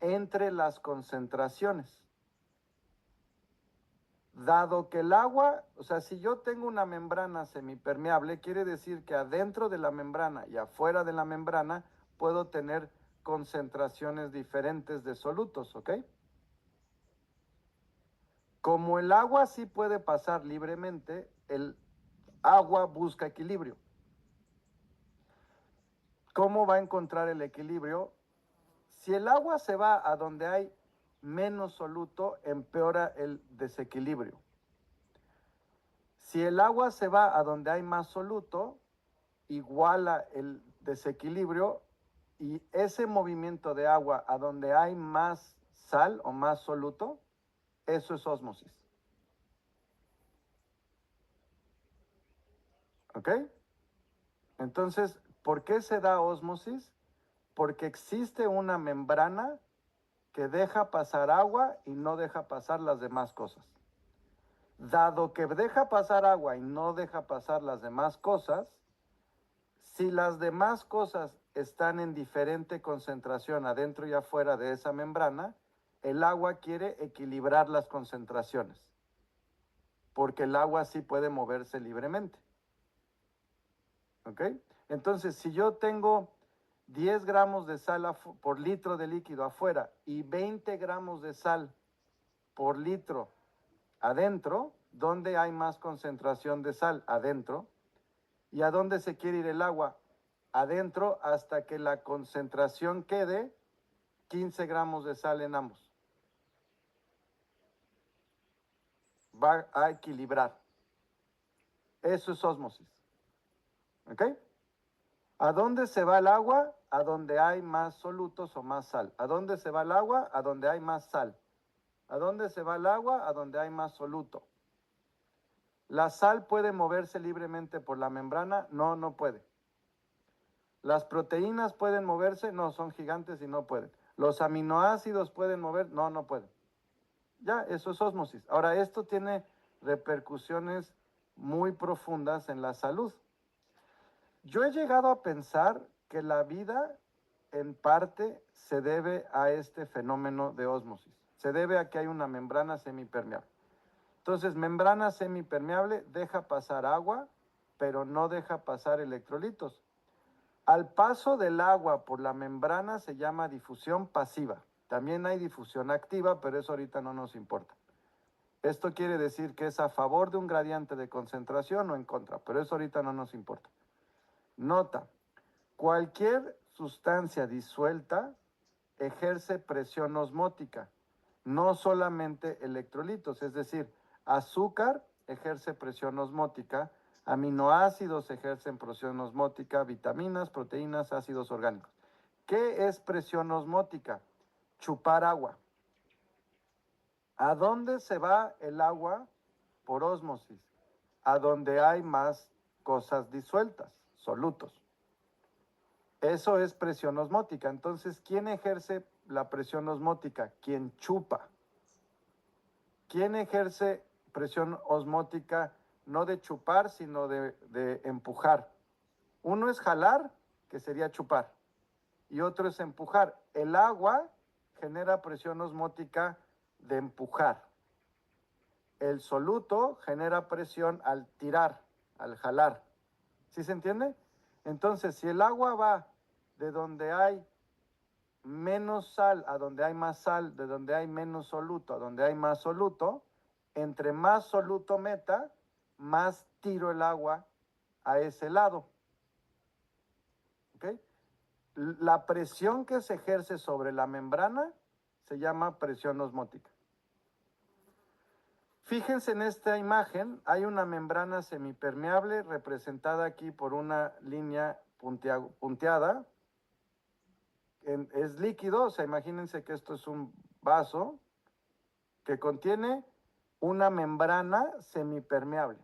[SPEAKER 1] entre las concentraciones. Dado que el agua, o sea, si yo tengo una membrana semipermeable, quiere decir que adentro de la membrana y afuera de la membrana puedo tener concentraciones diferentes de solutos, ¿ok? Como el agua sí puede pasar libremente, el agua busca equilibrio. ¿Cómo va a encontrar el equilibrio? Si el agua se va a donde hay menos soluto, empeora el desequilibrio. Si el agua se va a donde hay más soluto, iguala el desequilibrio y ese movimiento de agua a donde hay más sal o más soluto, eso es ósmosis. ¿Ok? Entonces, ¿por qué se da ósmosis? Porque existe una membrana que deja pasar agua y no deja pasar las demás cosas. Dado que deja pasar agua y no deja pasar las demás cosas, si las demás cosas están en diferente concentración adentro y afuera de esa membrana, el agua quiere equilibrar las concentraciones, porque el agua sí puede moverse libremente. ¿Ok? Entonces, si yo tengo 10 gramos de sal por litro de líquido afuera y 20 gramos de sal por litro adentro, ¿dónde hay más concentración de sal? Adentro. ¿Y a dónde se quiere ir el agua? Adentro hasta que la concentración quede 15 gramos de sal en ambos. Va a equilibrar. Eso es ósmosis. ¿Ok? ¿A dónde se va el agua? A donde hay más solutos o más sal. ¿A dónde se va el agua? A donde hay más sal. ¿A dónde se va el agua? A donde hay más soluto. ¿La sal puede moverse libremente por la membrana? No, no puede. ¿Las proteínas pueden moverse? No, son gigantes y no pueden. ¿Los aminoácidos pueden mover? No, no pueden. Ya, eso es ósmosis. Ahora, esto tiene repercusiones muy profundas en la salud. Yo he llegado a pensar que la vida en parte se debe a este fenómeno de ósmosis. Se debe a que hay una membrana semipermeable. Entonces, membrana semipermeable deja pasar agua, pero no deja pasar electrolitos. Al paso del agua por la membrana se llama difusión pasiva. También hay difusión activa, pero eso ahorita no nos importa. Esto quiere decir que es a favor de un gradiente de concentración o en contra, pero eso ahorita no nos importa. Nota, cualquier sustancia disuelta ejerce presión osmótica, no solamente electrolitos, es decir, azúcar ejerce presión osmótica, aminoácidos ejercen presión osmótica, vitaminas, proteínas, ácidos orgánicos. ¿Qué es presión osmótica? Chupar agua. ¿A dónde se va el agua por ósmosis? A donde hay más cosas disueltas, solutos. Eso es presión osmótica. Entonces, ¿quién ejerce la presión osmótica? Quien chupa. ¿Quién ejerce presión osmótica no de chupar, sino de empujar? Uno es jalar, que sería chupar, y otro es empujar. El agua genera presión osmótica de empujar. El soluto genera presión al tirar, al jalar. ¿Sí se entiende? Entonces, si el agua va de donde hay menos sal a donde hay más sal, de donde hay menos soluto a donde hay más soluto, entre más soluto meta, más tiro el agua a ese lado. ¿Ok? La presión que se ejerce sobre la membrana se llama presión osmótica. Fíjense en esta imagen, hay una membrana semipermeable representada aquí por una línea punteada. Es líquido, o sea, imagínense que esto es un vaso que contiene una membrana semipermeable.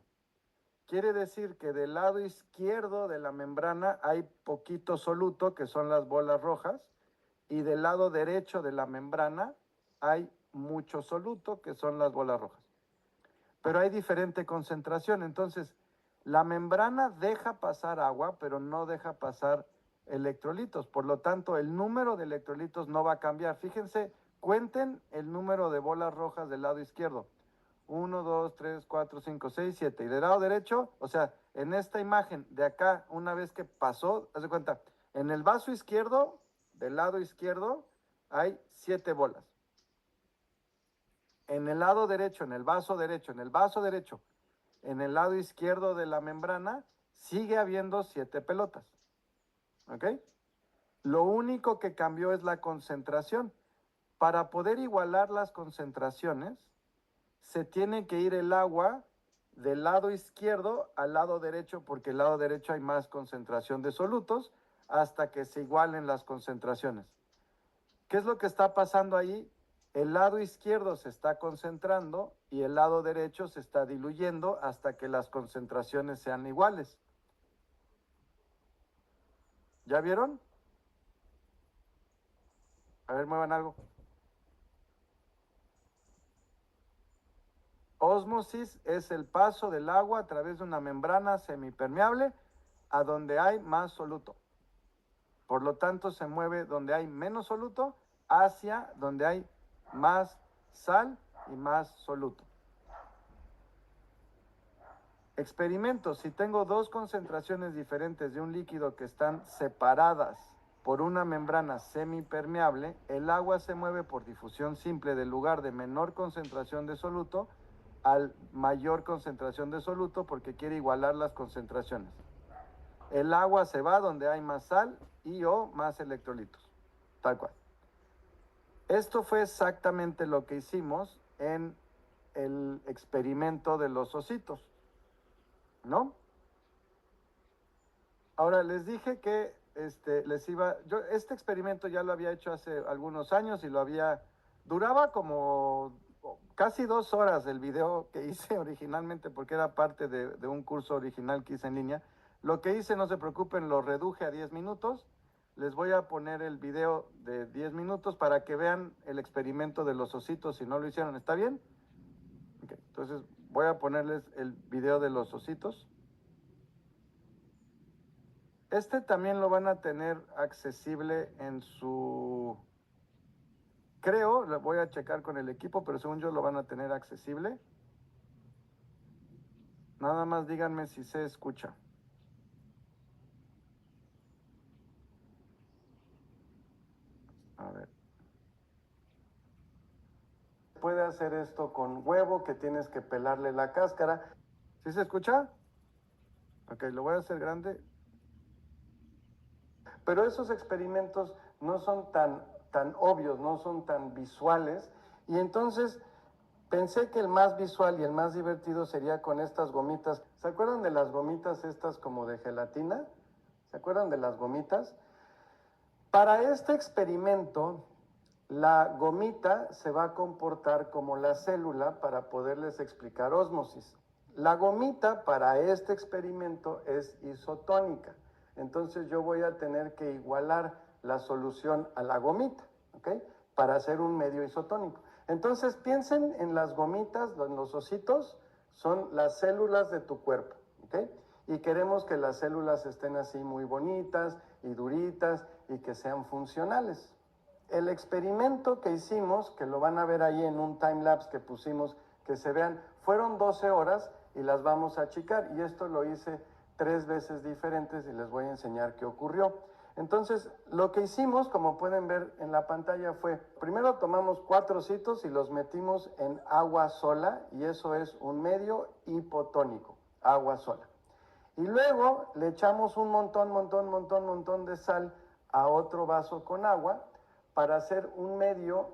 [SPEAKER 1] Quiere decir que del lado izquierdo de la membrana hay poquito soluto, que son las bolas rojas, y del lado derecho de la membrana hay mucho soluto, que son las bolas rojas. Pero hay diferente concentración, entonces la membrana deja pasar agua, pero no deja pasar electrolitos. Por lo tanto, el número de electrolitos no va a cambiar. Fíjense, cuenten el número de bolas rojas del lado izquierdo. 1, 2, 3, 4, 5, 6, 7. Y del lado derecho, o sea, en esta imagen de acá, una vez que pasó, haz de cuenta, en el vaso izquierdo, del lado izquierdo, hay 7 bolas. En el lado derecho, en el vaso derecho, en el vaso derecho, en el lado izquierdo de la membrana, sigue habiendo 7 pelotas. ¿Ok? Lo único que cambió es la concentración. Para poder igualar las concentraciones, se tiene que ir el agua del lado izquierdo al lado derecho, porque el lado derecho hay más concentración de solutos, hasta que se igualen las concentraciones. ¿Qué es lo que está pasando ahí? El lado izquierdo se está concentrando y el lado derecho se está diluyendo hasta que las concentraciones sean iguales. ¿Ya vieron? A ver, muevan algo. Ósmosis es el paso del agua a través de una membrana semipermeable a donde hay más soluto. Por lo tanto, se mueve donde hay menos soluto hacia donde hay más sal y más soluto. Experimento, si tengo dos concentraciones diferentes de un líquido que están separadas por una membrana semipermeable, el agua se mueve por difusión simple del lugar de menor concentración de soluto al mayor concentración de soluto porque quiere igualar las concentraciones. El agua se va donde hay más sal y o más electrolitos, tal cual. Esto fue exactamente lo que hicimos en el experimento de los ositos, ¿no? Ahora, les dije que este experimento ya lo había hecho hace algunos años y duraba como casi 2 horas el video que hice originalmente porque era parte de un curso original que hice en línea. Lo que hice, no se preocupen, lo reduje a 10 minutos. Les voy a poner el video de 10 minutos para que vean el experimento de los ositos si no lo hicieron. ¿Está bien? Okay, entonces voy a ponerles el video de los ositos. Este también lo van a tener accesible en su creo, lo voy a checar con el equipo, pero según yo lo van a tener accesible. Nada más díganme si se escucha. A ver. Puede hacer esto con huevo, que tienes que pelarle la cáscara. ¿Sí se escucha? Ok, lo voy a hacer grande. Pero esos experimentos no son tan obvios, no son tan visuales. Y entonces pensé que el más visual y el más divertido sería con estas gomitas. ¿Se acuerdan de las gomitas estas como de gelatina? ¿Se acuerdan de las gomitas? Para este experimento, la gomita se va a comportar como la célula para poderles explicar ósmosis. La gomita para este experimento es isotónica. Entonces yo voy a tener que igualar la solución a la gomita, ¿ok? Para hacer un medio isotónico. Entonces piensen en las gomitas, en los ositos, son las células de tu cuerpo, ¿ok? Y queremos que las células estén así muy bonitas y duritas y que sean funcionales. El experimento que hicimos, que lo van a ver ahí en un timelapse que pusimos, que se vean, fueron 12 horas y las vamos a achicar. Y esto lo hice 3 veces diferentes y les voy a enseñar qué ocurrió. Entonces, lo que hicimos, como pueden ver en la pantalla, fue, primero tomamos 4 ositos y los metimos en agua sola, y eso es un medio hipotónico, agua sola. Y luego le echamos un montón de sal a otro vaso con agua para hacer un medio.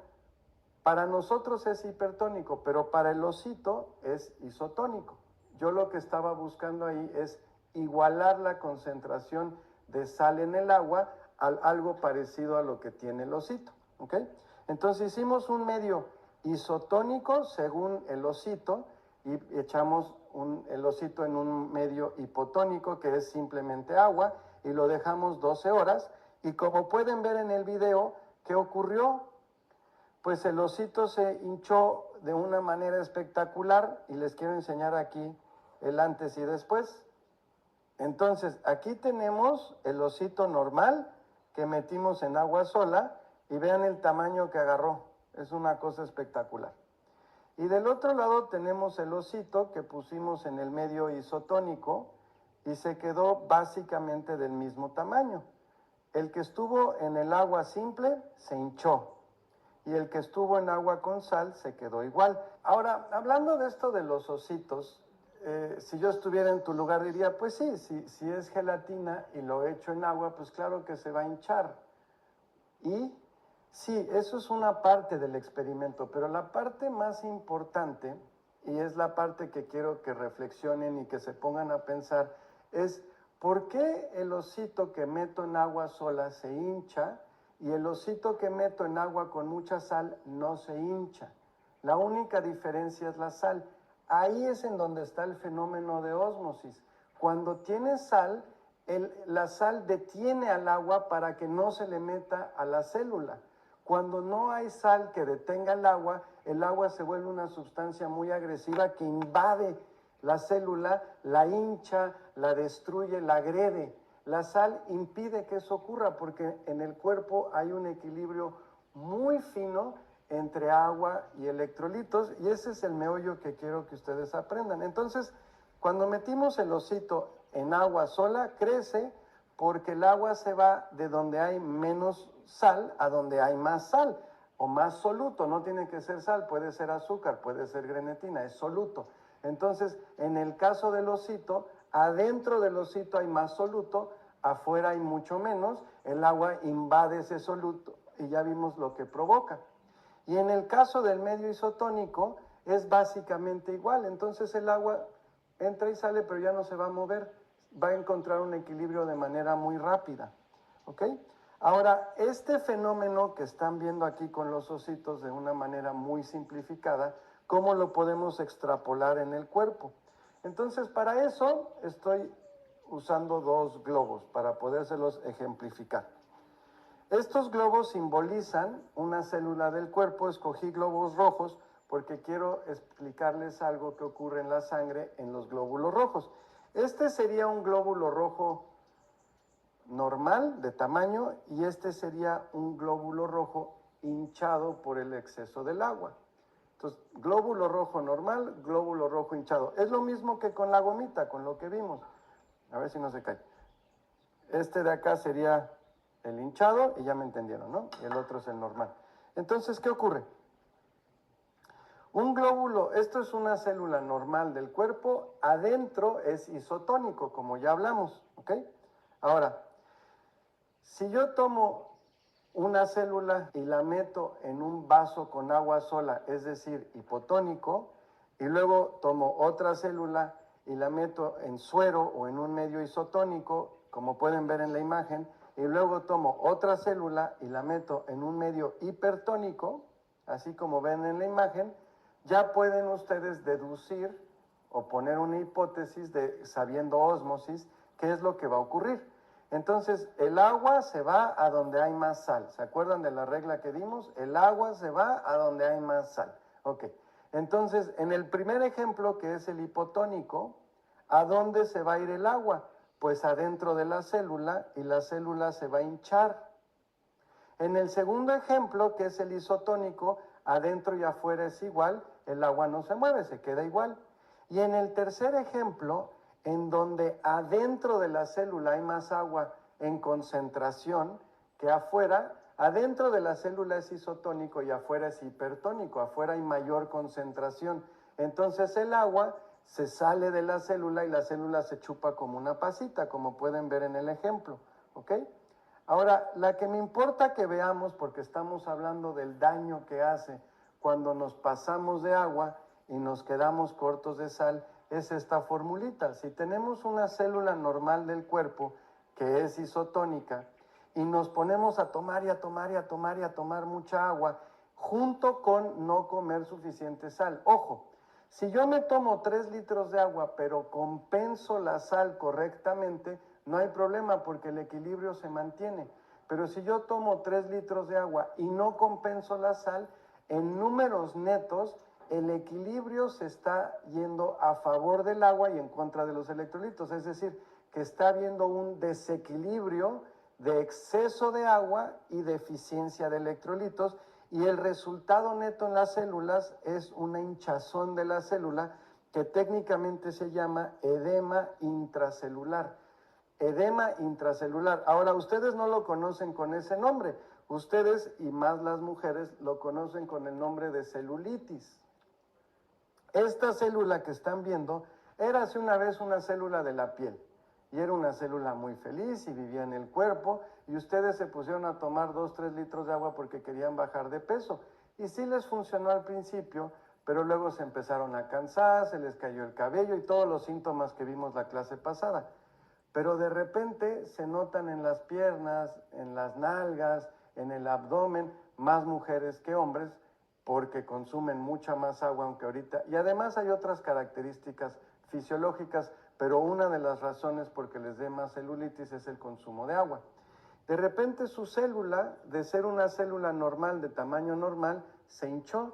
[SPEAKER 1] Para nosotros es hipertónico, pero para el osito es isotónico. Yo lo que estaba buscando ahí es igualar la concentración de sal en el agua a algo parecido a lo que tiene el osito, ¿ok? Entonces hicimos un medio isotónico según el osito y echamos el osito en un medio hipotónico que es simplemente agua y lo dejamos 12 horas y como pueden ver en el video, ¿qué ocurrió? Pues el osito se hinchó de una manera espectacular y les quiero enseñar aquí el antes y después. Entonces, aquí tenemos el osito normal que metimos en agua sola y vean el tamaño que agarró. Es una cosa espectacular. Y del otro lado tenemos el osito que pusimos en el medio isotónico y se quedó básicamente del mismo tamaño. El que estuvo en el agua simple se hinchó y el que estuvo en agua con sal se quedó igual. Ahora, hablando de esto de los ositos, si yo estuviera en tu lugar diría, pues sí, si es gelatina y lo echo en agua, pues claro que se va a hinchar. Y sí, eso es una parte del experimento, pero la parte más importante, y es la parte que quiero que reflexionen y que se pongan a pensar, es ¿por qué el osito que meto en agua sola se hincha y el osito que meto en agua con mucha sal no se hincha? La única diferencia es la sal. Ahí es en donde está el fenómeno de ósmosis. Cuando tienes sal, la sal detiene al agua para que no se le meta a la célula. Cuando no hay sal que detenga el agua se vuelve una sustancia muy agresiva que invade la célula, la hincha, la destruye, la agrede. La sal impide que eso ocurra porque en el cuerpo hay un equilibrio muy fino entre agua y electrolitos y ese es el meollo que quiero que ustedes aprendan. Entonces, cuando metimos el osito en agua sola, crece porque el agua se va de donde hay menos sal a donde hay más sal o más soluto. No tiene que ser sal, puede ser azúcar, puede ser grenetina, es soluto. Entonces, en el caso del osito, adentro del osito hay más soluto, afuera hay mucho menos, el agua invade ese soluto y ya vimos lo que provoca. Y en el caso del medio isotónico es básicamente igual, entonces el agua entra y sale, pero ya no se va a mover, va a encontrar un equilibrio de manera muy rápida, ¿ok? Ahora, este fenómeno que están viendo aquí con los ositos de una manera muy simplificada, ¿cómo lo podemos extrapolar en el cuerpo? Entonces, para eso estoy usando 2 globos para podérselos ejemplificar. Estos globos simbolizan una célula del cuerpo. Escogí globos rojos porque quiero explicarles algo que ocurre en la sangre en los glóbulos rojos. Este sería un glóbulo rojo normal de tamaño y este sería un glóbulo rojo hinchado por el exceso del agua. Entonces, glóbulo rojo normal, glóbulo rojo hinchado. Es lo mismo que con la gomita, con lo que vimos. A ver si no se cae. Este de acá sería el hinchado, y ya me entendieron, ¿no? Y el otro es el normal. Entonces, ¿qué ocurre? Un glóbulo, esto es una célula normal del cuerpo, adentro es isotónico, como ya hablamos, ¿ok? Ahora, si yo tomo una célula y la meto en un vaso con agua sola, es decir, hipotónico, y luego tomo otra célula y la meto en suero o en un medio isotónico, como pueden ver en la imagen, y luego tomo otra célula y la meto en un medio hipertónico, así como ven en la imagen, ya pueden ustedes deducir o poner una hipótesis de, sabiendo ósmosis, qué es lo que va a ocurrir. Entonces, el agua se va a donde hay más sal. ¿Se acuerdan de la regla que dimos? El agua se va a donde hay más sal. Ok. Entonces, en el primer ejemplo, que es el hipotónico, ¿a dónde se va a ir el agua? Pues adentro de la célula, y la célula se va a hinchar. En el segundo ejemplo, que es el isotónico, adentro y afuera es igual, el agua no se mueve, se queda igual. Y en el tercer ejemplo, en donde adentro de la célula hay más agua en concentración que afuera, adentro de la célula es isotónico y afuera es hipertónico, afuera hay mayor concentración. Entonces el agua se sale de la célula y la célula se chupa como una pasita, como pueden ver en el ejemplo, ¿ok? Ahora, la que me importa que veamos, porque estamos hablando del daño que hace cuando nos pasamos de agua y nos quedamos cortos de sal, es esta formulita. Si tenemos una célula normal del cuerpo que es isotónica y nos ponemos a tomar y a tomar y a tomar y a tomar mucha agua, junto con no comer suficiente sal. Ojo, si yo me tomo 3 litros de agua, pero compenso la sal correctamente, no hay problema porque el equilibrio se mantiene. Pero si yo tomo 3 litros de agua y no compenso la sal, en números netos, el equilibrio se está yendo a favor del agua y en contra de los electrolitos. Es decir, que está habiendo un desequilibrio de exceso de agua y deficiencia de electrolitos, y el resultado neto en las células es una hinchazón de la célula que técnicamente se llama edema intracelular. Edema intracelular. Ahora, ustedes no lo conocen con ese nombre. Ustedes, y más las mujeres, lo conocen con el nombre de celulitis. Esta célula que están viendo era hace una vez una célula de la piel. Y era una célula muy feliz y vivía en el cuerpo. Y ustedes se pusieron a tomar 2, 3 litros de agua porque querían bajar de peso. Y sí les funcionó al principio, pero luego se empezaron a cansar, se les cayó el cabello y todos los síntomas que vimos la clase pasada. Pero de repente se notan en las piernas, en las nalgas, en el abdomen, más mujeres que hombres, porque consumen mucha más agua, aunque ahorita... Y además hay otras características fisiológicas, pero una de las razones por que les dé más celulitis es el consumo de agua. De repente su célula, de ser una célula normal, de tamaño normal, se hinchó.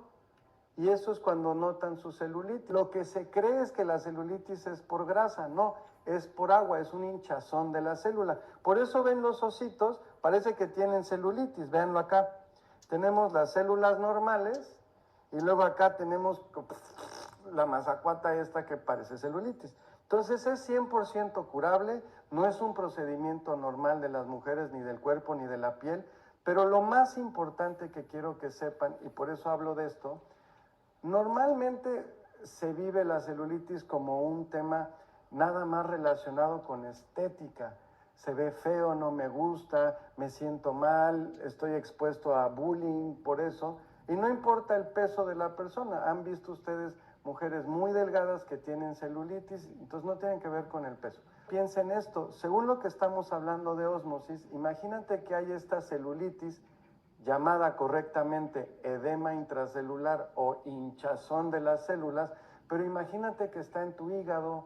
[SPEAKER 1] Y eso es cuando notan su celulitis. Lo que se cree es que la celulitis es por grasa, no, es por agua, es un hinchazón de la célula. Por eso ven los ositos, parece que tienen celulitis, véanlo acá. Tenemos las células normales y luego acá tenemos la mazacuata esta que parece celulitis. Entonces es 100% curable, no es un procedimiento normal de las mujeres, ni del cuerpo, ni de la piel, pero lo más importante que quiero que sepan, y por eso hablo de esto, normalmente se vive la celulitis como un tema nada más relacionado con estética. Se ve feo, no me gusta, me siento mal, estoy expuesto a bullying por eso. Y no importa el peso de la persona. Han visto ustedes mujeres muy delgadas que tienen celulitis, entonces no tienen que ver con el peso. Piensen esto, según lo que estamos hablando de ósmosis, imagínate que hay esta celulitis llamada correctamente edema intracelular o hinchazón de las células, pero imagínate que está en tu hígado,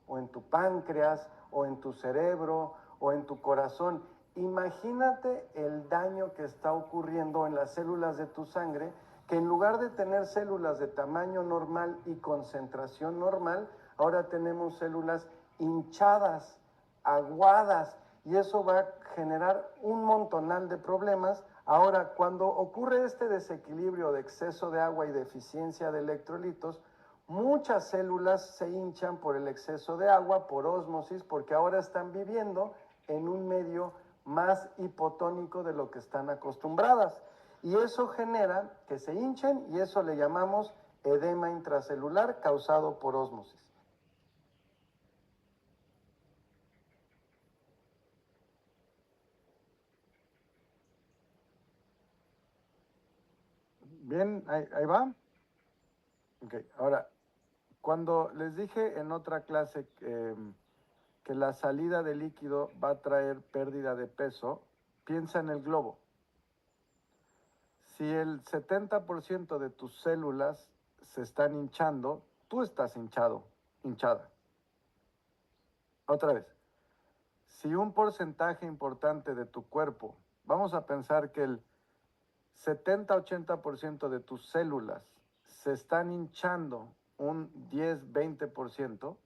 [SPEAKER 1] o en tu páncreas, o en tu cerebro, o en tu corazón. Imagínate el daño que está ocurriendo en las células de tu sangre, que en lugar de tener células de tamaño normal y concentración normal, ahora tenemos células hinchadas, aguadas, y eso va a generar un montonal de problemas Ahora, cuando ocurre este desequilibrio de exceso de agua y deficiencia de electrolitos, muchas células se hinchan por el exceso de agua, por ósmosis, porque ahora están viviendo en un medio más hipotónico de lo que están acostumbradas. Y eso genera que se hinchen y eso le llamamos edema intracelular causado por ósmosis. Bien, ahí va. Ok, ahora, cuando les dije en otra clase que la salida de líquido va a traer pérdida de peso, piensa en el globo. Si el 70% de tus células se están hinchando, tú estás hinchado, hinchada. Otra vez, si un porcentaje importante de tu cuerpo, vamos a pensar que el 70-80% de tus células se están hinchando un 10-20%,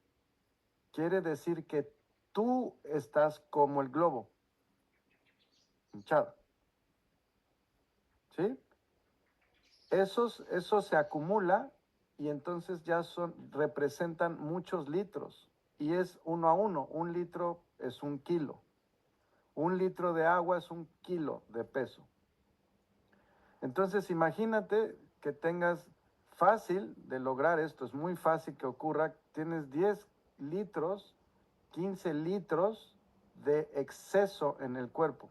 [SPEAKER 1] quiere decir que tú estás como el globo, hinchado. ¿Sí? Eso se acumula y entonces ya representan muchos litros y es 1 a 1. 1 litro es 1 kilo. 1 litro de agua es 1 kilo de peso. Entonces imagínate que tengas fácil de lograr esto, es muy fácil que ocurra, tienes 10 litros, 15 litros de exceso en el cuerpo.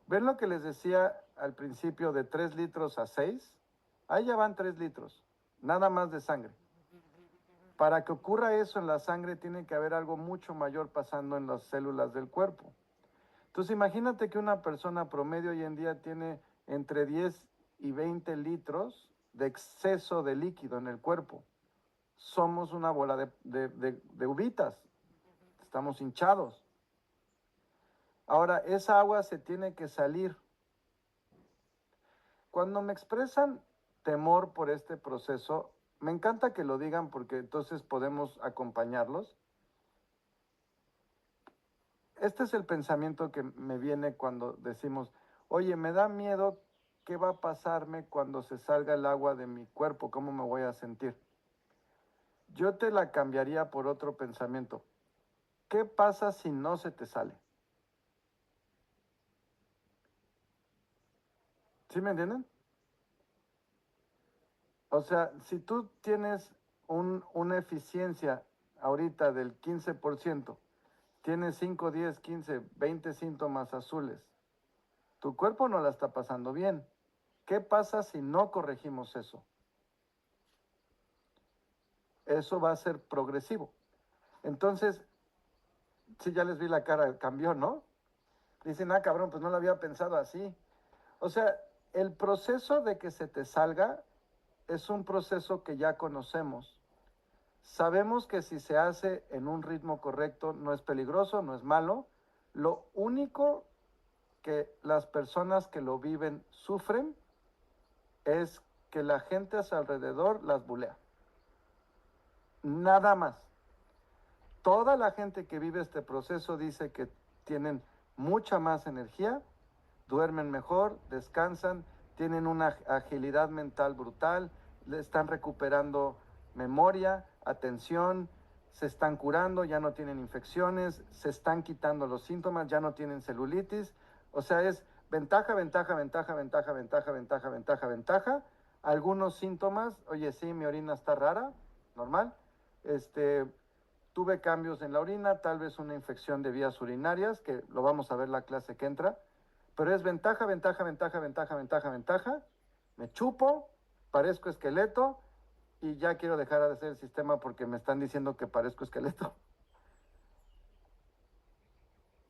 [SPEAKER 1] ¿Ven lo que les decía al principio de 3 litros a 6? Ahí ya van 3 litros, nada más de sangre. Para que ocurra eso en la sangre tiene que haber algo mucho mayor pasando en las células del cuerpo. Entonces imagínate que una persona promedio hoy en día tiene entre 10 y 20 litros de exceso de líquido en el cuerpo. Somos una bola de uvitas, estamos hinchados. Ahora, esa agua se tiene que salir. Cuando me expresan temor por este proceso, me encanta que lo digan porque entonces podemos acompañarlos. Este es el pensamiento que me viene cuando decimos, oye, me da miedo, ¿qué va a pasarme cuando se salga el agua de mi cuerpo? ¿Cómo me voy a sentir? Yo te la cambiaría por otro pensamiento. ¿Qué pasa si no se te sale? ¿Sí me entienden? O sea, si tú tienes una eficiencia ahorita del 15%, tienes 5, 10, 15, 20 síntomas azules, tu cuerpo no la está pasando bien. ¿Qué pasa si no corregimos eso? Eso va a ser progresivo. Entonces, sí, ya les vi la cara, cambió, ¿no? Dicen, ah, cabrón, pues no lo había pensado así. O sea, el proceso de que se te salga es un proceso que ya conocemos. Sabemos que si se hace en un ritmo correcto no es peligroso, no es malo. Lo único que las personas que lo viven sufren es que la gente a su alrededor las bulea. Nada más. Toda la gente que vive este proceso dice que tienen mucha más energía, duermen mejor, descansan, tienen una agilidad mental brutal, le están recuperando memoria, atención, se están curando, ya no tienen infecciones, se están quitando los síntomas, ya no tienen celulitis. O sea, es ventaja, ventaja, ventaja, ventaja, ventaja, ventaja, ventaja, ventaja. Algunos síntomas, oye, sí, mi orina está rara, normal. Tuve cambios en la orina, tal vez una infección de vías urinarias, que lo vamos a ver la clase que entra, pero es ventaja, ventaja, ventaja, ventaja, ventaja, ventaja. Me chupo, parezco esqueleto y ya quiero dejar de hacer el sistema porque me están diciendo que parezco esqueleto.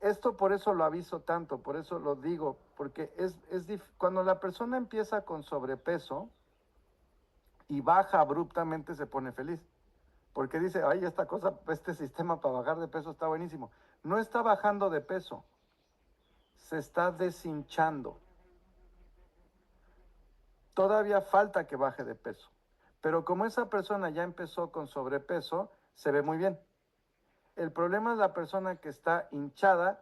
[SPEAKER 1] Esto por eso lo aviso tanto, por eso lo digo, porque cuando la persona empieza con sobrepeso y baja abruptamente se pone feliz. Porque dice, ay, esta cosa, este sistema para bajar de peso está buenísimo. No está bajando de peso, se está deshinchando. Todavía falta que baje de peso. Pero como esa persona ya empezó con sobrepeso, se ve muy bien. El problema es la persona que está hinchada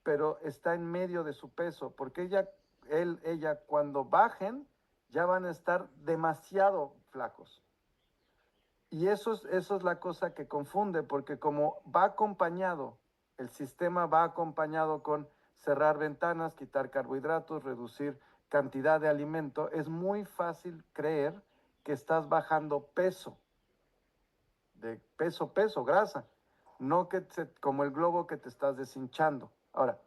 [SPEAKER 1] pero está en medio de su peso, porque ella, cuando bajen, ya van a estar demasiado flacos. Y eso es la cosa que confunde, porque como va acompañado, el sistema va acompañado con cerrar ventanas, quitar carbohidratos, reducir cantidad de alimento, es muy fácil creer que estás bajando peso, de peso, grasa, no como el globo que te estás deshinchando. Ahora,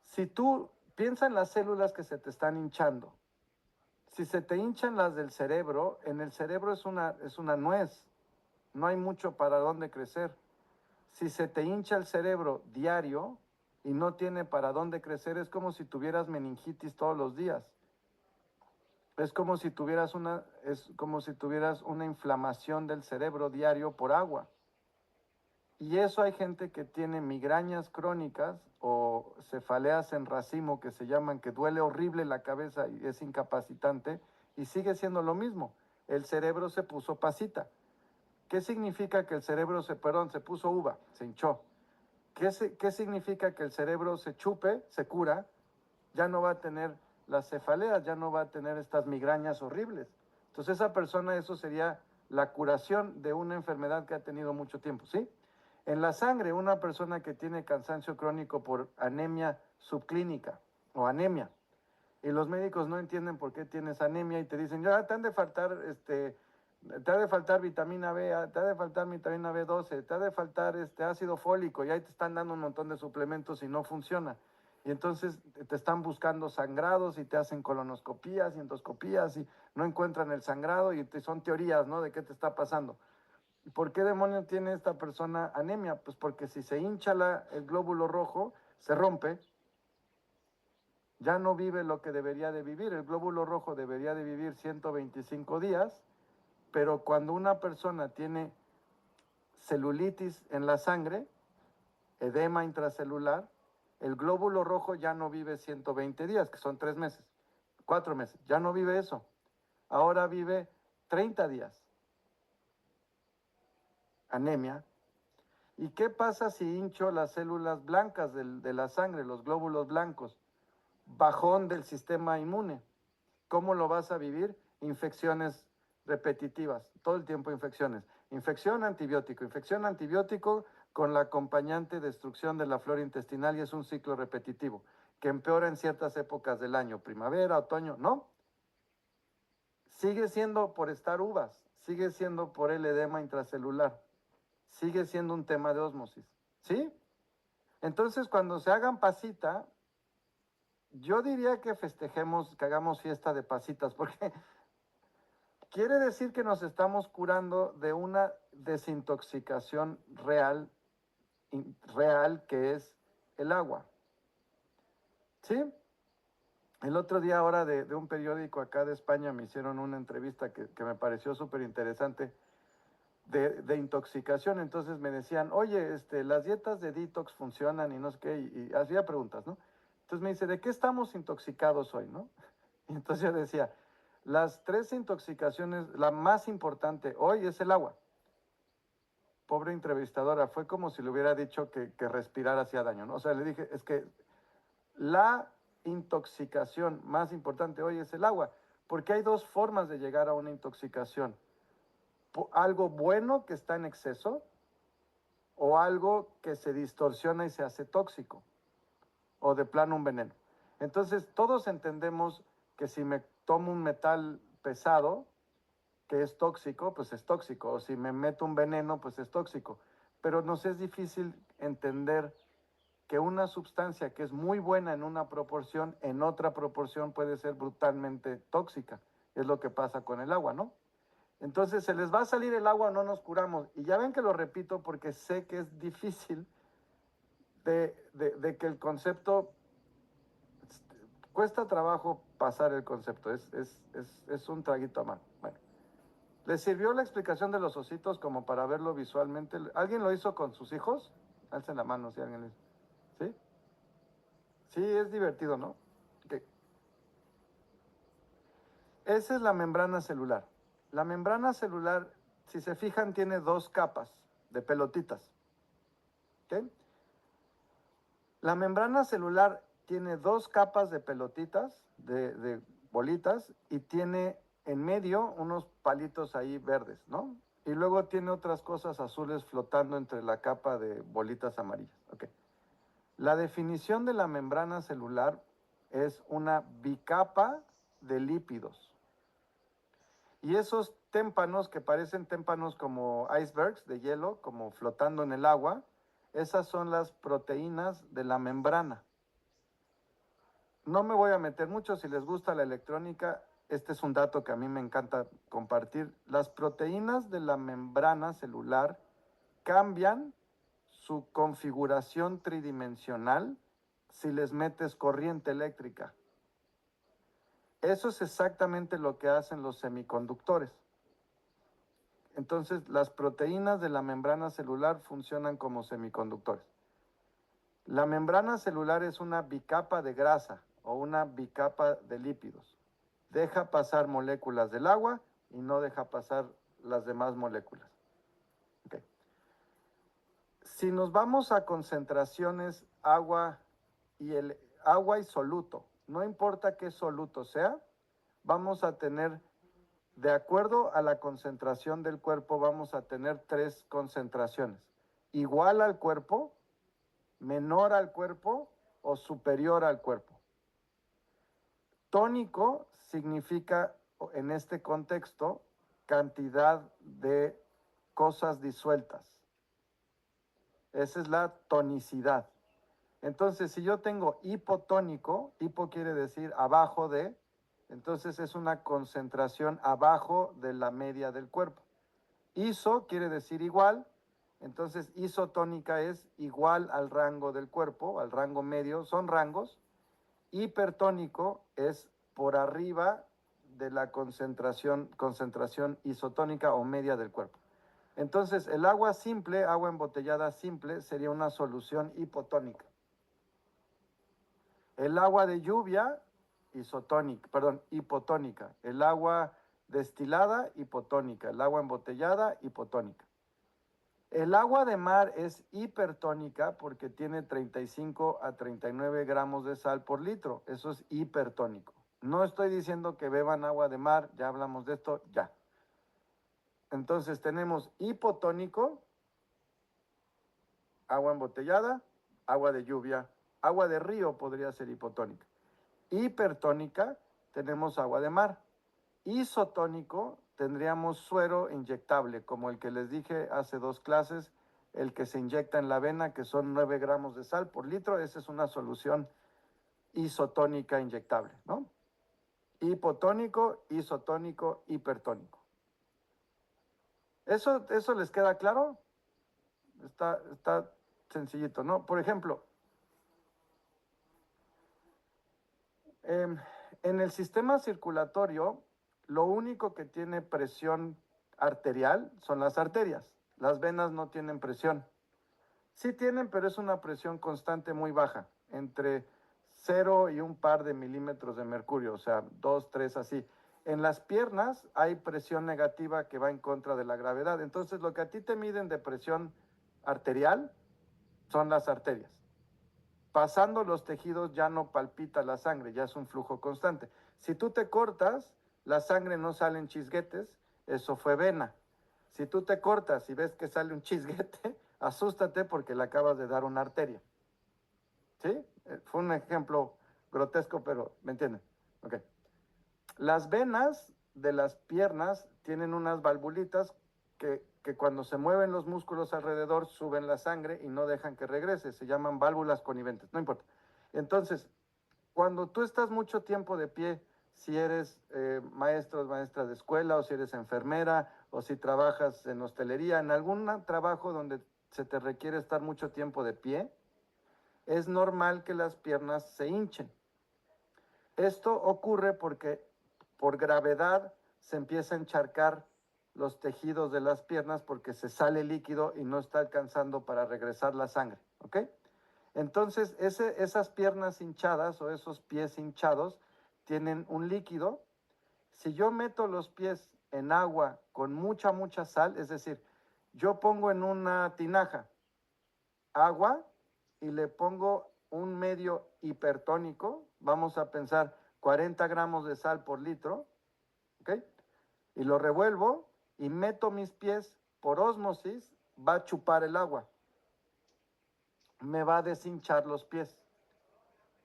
[SPEAKER 1] si tú piensas en las células que se te están hinchando, si se te hinchan las del cerebro, en el cerebro es una nuez, no hay mucho para dónde crecer. Si se te hincha el cerebro diario y no tiene para dónde crecer, es como si tuvieras meningitis todos los días. Es como si tuvieras una inflamación del cerebro diario por agua. Y eso hay gente que tiene migrañas crónicas o cefaleas en racimo que se llaman, que duele horrible la cabeza y es incapacitante, y sigue siendo lo mismo. El cerebro se puso pasita. ¿Qué significa que el cerebro se puso uva, se hinchó? ¿Qué significa que el cerebro se chupe, se cura? Ya no va a tener las cefaleas, ya no va a tener estas migrañas horribles. Entonces esa persona, eso sería la curación de una enfermedad que ha tenido mucho tiempo, ¿sí? En la sangre, una persona que tiene cansancio crónico por anemia subclínica o anemia, y los médicos no entienden por qué tienes anemia y te dicen, ya te han de faltar, te ha de faltar vitamina B, te ha de faltar vitamina B12, te ha de faltar ácido fólico, y ahí te están dando un montón de suplementos y no funciona. Y entonces te están buscando sangrados y te hacen colonoscopías y endoscopías y no encuentran el sangrado y son teorías, ¿no? De qué te está pasando. ¿Por qué demonio tiene esta persona anemia? Pues porque si se hincha el glóbulo rojo, se rompe, ya no vive lo que debería de vivir. El glóbulo rojo debería de vivir 125 días, pero cuando una persona tiene celulitis en la sangre, edema intracelular, el glóbulo rojo ya no vive 120 días, que son 3 meses, 4 meses, ya no vive eso. Ahora vive 30 días. Anemia. ¿Y qué pasa si hincho las células blancas de la sangre, los glóbulos blancos? Bajón del sistema inmune. ¿Cómo lo vas a vivir? Infecciones repetitivas, todo el tiempo infecciones. Infección, antibiótico con la acompañante destrucción de la flora intestinal, y es un ciclo repetitivo que empeora en ciertas épocas del año, primavera, otoño, ¿no? Sigue siendo por estar uvas, sigue siendo por el edema intracelular, sigue siendo un tema de ósmosis, ¿sí? Entonces, cuando se hagan pasita, yo diría que festejemos, que hagamos fiesta de pasitas, porque quiere decir que nos estamos curando de una desintoxicación real, que es el agua. ¿Sí? El otro día, ahora de un periódico acá de España, me hicieron una entrevista que me pareció súper interesante de intoxicación. Entonces me decían, oye, las dietas de detox funcionan y no sé qué, y hacía preguntas, ¿no? Entonces me dice, ¿de qué estamos intoxicados hoy, no? Y entonces yo decía, las 3 intoxicaciones, la más importante hoy es el agua. Pobre entrevistadora, fue como si le hubiera dicho que respirar hacía daño, ¿no? O sea, le dije, es que la intoxicación más importante hoy es el agua, porque hay 2 formas de llegar a una intoxicación. Algo bueno que está en exceso, o algo que se distorsiona y se hace tóxico, o de plano un veneno. Entonces, todos entendemos que si me tomo un metal pesado, que es tóxico, pues es tóxico, o si me meto un veneno, pues es tóxico. Pero nos es difícil entender que una sustancia que es muy buena en una proporción, en otra proporción puede ser brutalmente tóxica. Es lo que pasa con el agua, ¿no? Entonces, se les va a salir el agua, no nos curamos. Y ya ven que lo repito porque sé que es difícil de que el concepto, cuesta trabajo pasar el concepto, es un traguito amargo. Bueno, ¿les sirvió la explicación de los ositos como para verlo visualmente? ¿Alguien lo hizo con sus hijos? Alcen la mano si alguien lo hizo. ¿Sí? Sí, es divertido, ¿no? Okay. Esa es la membrana celular. La membrana celular, si se fijan, tiene 2 capas de pelotitas. ¿Ok? La membrana celular tiene dos capas de pelotitas, de bolitas, y tiene en medio unos palitos ahí verdes, ¿no? Y luego tiene otras cosas azules flotando entre la capa de bolitas amarillas. Okay. La definición de la membrana celular es una bicapa de lípidos. Y esos témpanos que parecen témpanos como icebergs de hielo, como flotando en el agua, esas son las proteínas de la membrana. No me voy a meter mucho, si les gusta la electrónica, este es un dato que a mí me encanta compartir. Las proteínas de la membrana celular cambian su configuración tridimensional si les metes corriente eléctrica. Eso es exactamente lo que hacen los semiconductores. Entonces, las proteínas de la membrana celular funcionan como semiconductores. La membrana celular es una bicapa de grasa o una bicapa de lípidos. Deja pasar moléculas del agua y no deja pasar las demás moléculas. Okay. Si nos vamos a concentraciones agua y soluto, no importa qué soluto sea, vamos a tener, de acuerdo a la concentración del cuerpo, vamos a tener tres concentraciones. Igual al cuerpo, menor al cuerpo o superior al cuerpo. Tónico significa, en este contexto, cantidad de cosas disueltas. Esa es la tonicidad. Entonces, si yo tengo hipotónico, hipo quiere decir abajo de, entonces es una concentración abajo de la media del cuerpo. Iso quiere decir igual, entonces isotónica es igual al rango del cuerpo, al rango medio, son rangos. Hipertónico es por arriba de la concentración isotónica o media del cuerpo. Entonces, el agua simple, agua embotellada simple, sería una solución hipotónica. El agua de lluvia, hipotónica. El agua destilada, hipotónica. El agua embotellada, hipotónica. El agua de mar es hipertónica porque tiene 35 a 39 gramos de sal por litro. Eso es hipertónico. No estoy diciendo que beban agua de mar, ya hablamos de esto, ya. Entonces tenemos hipotónico, agua embotellada, agua de lluvia, agua de río podría ser hipotónica. Hipertónica, tenemos agua de mar. Isotónico, tendríamos suero inyectable, como el que les dije hace 2 clases, el que se inyecta en la vena, que son 9 gramos de sal por litro. Esa es una solución isotónica inyectable, ¿no? Hipotónico, isotónico, hipertónico. ¿Eso les queda claro? Está sencillito, ¿no? Por ejemplo, en el sistema circulatorio, lo único que tiene presión arterial son las arterias. Las venas no tienen presión. Sí tienen, pero es una presión constante muy baja, entre 0 y un par de milímetros de mercurio, o sea, 2, 3, así. En las piernas hay presión negativa que va en contra de la gravedad. Entonces, lo que a ti te miden de presión arterial son las arterias. Pasando los tejidos ya no palpita la sangre, ya es un flujo constante. Si tú te cortas, la sangre no sale en chisguetes, eso fue vena. Si tú te cortas y ves que sale un chisguete, asústate porque le acabas de dar una arteria. ¿Sí? Fue un ejemplo grotesco, pero ¿me entienden? Ok. Las venas de las piernas tienen unas valvulitas que cuando se mueven los músculos alrededor suben la sangre y no dejan que regrese. Se llaman válvulas coniventes, no importa. Entonces, cuando tú estás mucho tiempo de pie, si eres maestra de escuela, o si eres enfermera, o si trabajas en hostelería, en algún trabajo donde se te requiere estar mucho tiempo de pie, es normal que las piernas se hinchen. Esto ocurre porque por gravedad se empieza a encharcar los tejidos de las piernas porque se sale líquido y no está alcanzando para regresar la sangre, ¿ok? Entonces, esas piernas hinchadas o esos pies hinchados tienen un líquido. Si yo meto los pies en agua con mucha sal, es decir, yo pongo en una tinaja agua y le pongo un medio hipertónico, vamos a pensar 40 gramos de sal por litro, ¿ok? Y lo revuelvo y meto mis pies por ósmosis, va a chupar el agua, me va a deshinchar los pies,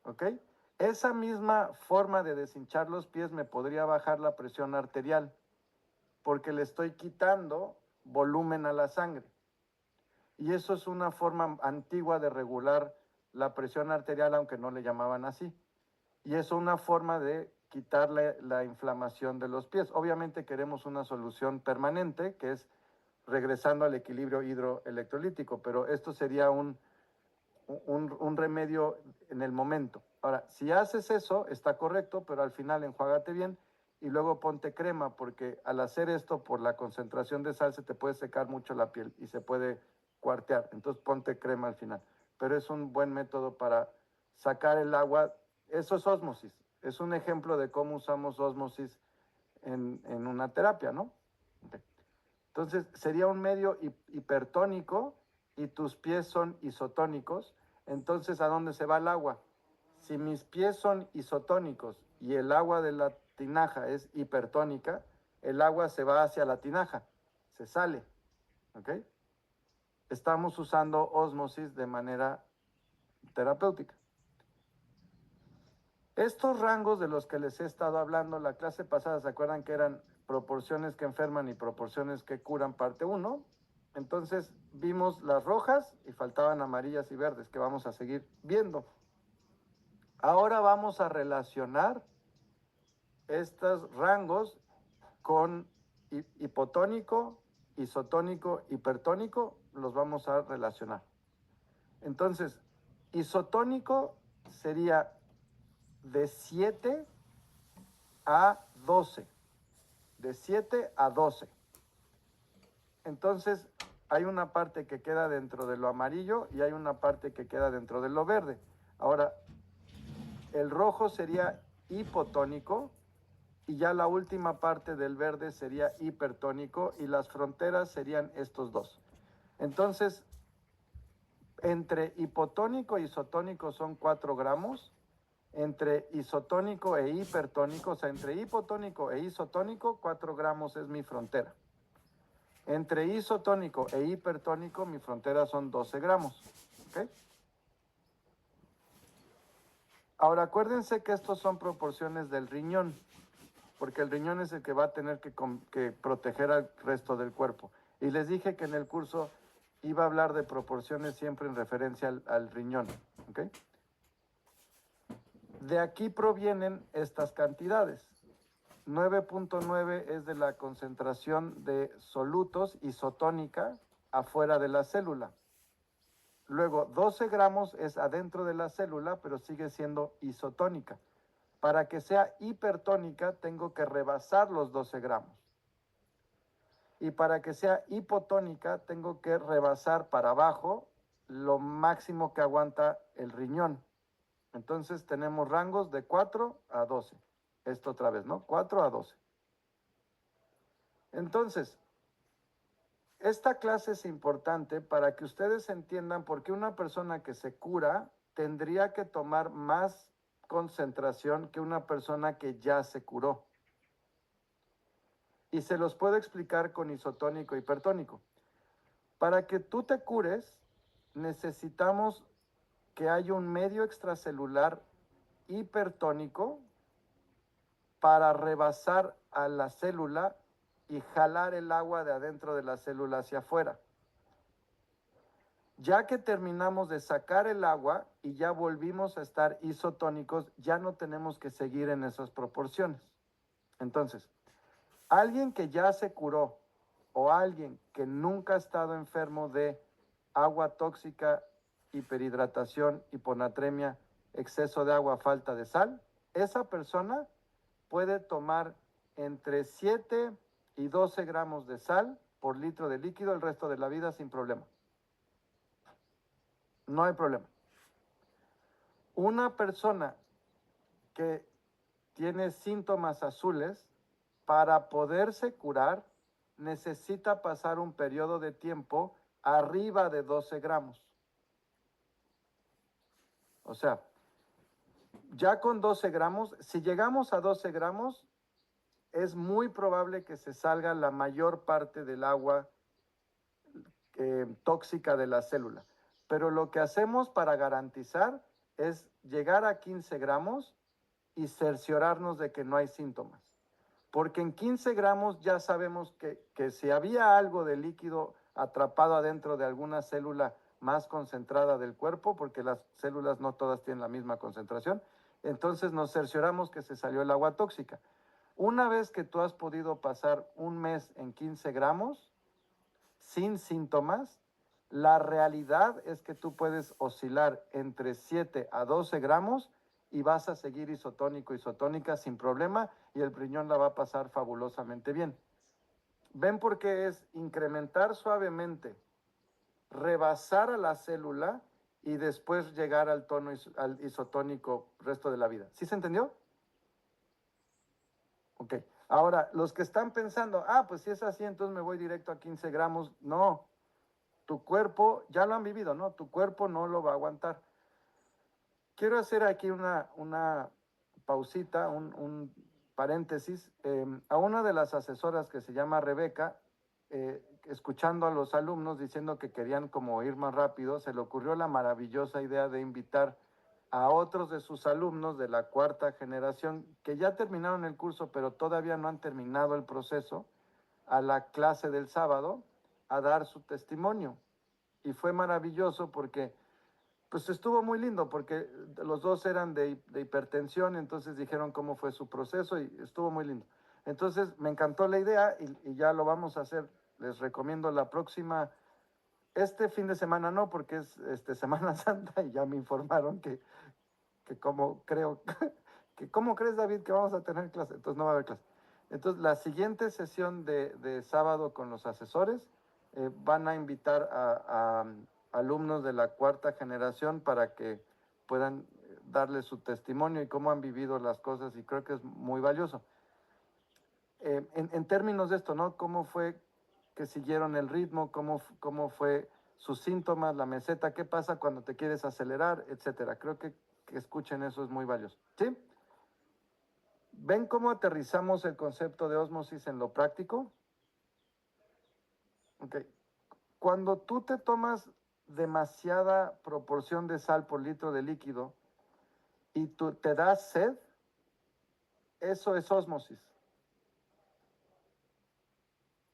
[SPEAKER 1] ¿ok? Esa misma forma de deshinchar los pies me podría bajar la presión arterial, porque le estoy quitando volumen a la sangre. Y eso es una forma antigua de regular la presión arterial, aunque no le llamaban así. Y es una forma de quitarle la inflamación de los pies. Obviamente queremos una solución permanente, que es regresando al equilibrio hidroelectrolítico, pero esto sería un remedio en el momento. Ahora, si haces eso, está correcto, pero al final enjuágate bien y luego ponte crema, porque al hacer esto, por la concentración de sal, se te puede secar mucho la piel y se puede cuartear. Entonces ponte crema al final. Pero es un buen método para sacar el agua. Eso es ósmosis. Es un ejemplo de cómo usamos ósmosis en una terapia, ¿no? Okay. Entonces sería un medio hipertónico y tus pies son isotónicos. Entonces, ¿a dónde se va el agua? Si mis pies son isotónicos y el agua de la tinaja es hipertónica, el agua se va hacia la tinaja, se sale, ¿ok? Estamos usando ósmosis de manera terapéutica. Estos rangos de los que les he estado hablando, la clase pasada, ¿se acuerdan que eran proporciones que enferman y proporciones que curan, parte 1? Entonces vimos las rojas y faltaban amarillas y verdes, que vamos a seguir viendo. Ahora vamos a relacionar estos rangos con hipotónico, isotónico, hipertónico, los vamos a relacionar. Entonces, isotónico sería de 7 a 12. De 7 a 12. Entonces, hay una parte que queda dentro de lo amarillo y hay una parte que queda dentro de lo verde. Ahora, el rojo sería hipotónico y ya la última parte del verde sería hipertónico y las fronteras serían estos dos. Entonces, entre hipotónico e isotónico son 4 gramos. Entre isotónico e hipertónico, o sea, entre hipotónico e isotónico, 4 gramos es mi frontera. Entre isotónico e hipertónico, mi frontera son 12 gramos. ¿Okay? Ahora, acuérdense que estos son proporciones del riñón, porque el riñón es el que va a tener que proteger al resto del cuerpo. Y les dije que en el curso iba a hablar de proporciones siempre en referencia al riñón. ¿Okay? De aquí provienen estas cantidades. 9.9 es de la concentración de solutos isotónica afuera de la célula. Luego, 12 gramos es adentro de la célula, pero sigue siendo isotónica. Para que sea hipertónica, tengo que rebasar los 12 gramos. Y para que sea hipotónica, tengo que rebasar para abajo lo máximo que aguanta el riñón. Entonces, tenemos rangos de 4 a 12. Esto otra vez, ¿no? 4 a 12. Entonces, esta clase es importante para que ustedes entiendan por qué una persona que se cura tendría que tomar más concentración que una persona que ya se curó. Y se los puedo explicar con isotónico e hipertónico. Para que tú te cures, necesitamos que haya un medio extracelular hipertónico para rebasar a la célula y jalar el agua de adentro de la célula hacia afuera. Ya que terminamos de sacar el agua y ya volvimos a estar isotónicos, ya no tenemos que seguir en esas proporciones. Entonces, alguien que ya se curó o alguien que nunca ha estado enfermo de agua tóxica, hiperhidratación, hiponatremia, exceso de agua, falta de sal, esa persona puede tomar entre 7 y 12 gramos de sal por litro de líquido el resto de la vida sin problema. No hay problema. Una persona que tiene síntomas azules, para poderse curar, necesita pasar un periodo de tiempo arriba de 12 gramos. O sea, ya con 12 gramos, si llegamos a 12 gramos, es muy probable que se salga la mayor parte del agua tóxica de la célula. Pero lo que hacemos para garantizar es llegar a 15 gramos y cerciorarnos de que no hay síntomas. Porque en 15 gramos ya sabemos que si había algo de líquido atrapado adentro de alguna célula más concentrada del cuerpo, porque las células no todas tienen la misma concentración, entonces nos cercioramos que se salió el agua tóxica. Una vez que tú has podido pasar un mes en 15 gramos sin síntomas, la realidad es que tú puedes oscilar entre 7 a 12 gramos y vas a seguir isotónico, isotónica sin problema y el riñón la va a pasar fabulosamente bien. ¿Ven por qué es incrementar suavemente, rebasar a la célula y después llegar al tono al isotónico resto de la vida? ¿Sí se entendió? Ok. Ahora, los que están pensando, pues si es así, entonces me voy directo a 15 gramos. No, tu cuerpo, ya lo han vivido, ¿no? Tu cuerpo no lo va a aguantar. Quiero hacer aquí una pausita, un paréntesis. A una de las asesoras que se llama Rebeca, escuchando a los alumnos diciendo que querían como ir más rápido, se le ocurrió la maravillosa idea de invitar a otros de sus alumnos de la cuarta generación que ya terminaron el curso, pero todavía no han terminado el proceso, a la clase del sábado a dar su testimonio. Y fue maravilloso porque pues estuvo muy lindo porque los dos eran de hipertensión, entonces dijeron cómo fue su proceso y estuvo muy lindo. Entonces me encantó la idea y ya lo vamos a hacer. Les recomiendo la próxima, este fin de semana no, porque es Semana Santa y ya me informaron que como creo, que cómo crees David que vamos a tener clase, entonces no va a haber clase. Entonces la siguiente sesión de sábado con los asesores van a invitar a alumnos de la cuarta generación para que puedan darle su testimonio y cómo han vivido las cosas y creo que es muy valioso. En términos de esto, ¿no? ¿Cómo fue que siguieron el ritmo? ¿Cómo fue sus síntomas, la meseta? ¿Qué pasa cuando te quieres acelerar? Etcétera. Creo que escuchen eso es muy valioso. ¿Sí? ¿Ven cómo aterrizamos el concepto de ósmosis en lo práctico? Ok. Cuando tú te tomas demasiada proporción de sal por litro de líquido y tú te das sed, eso es ósmosis.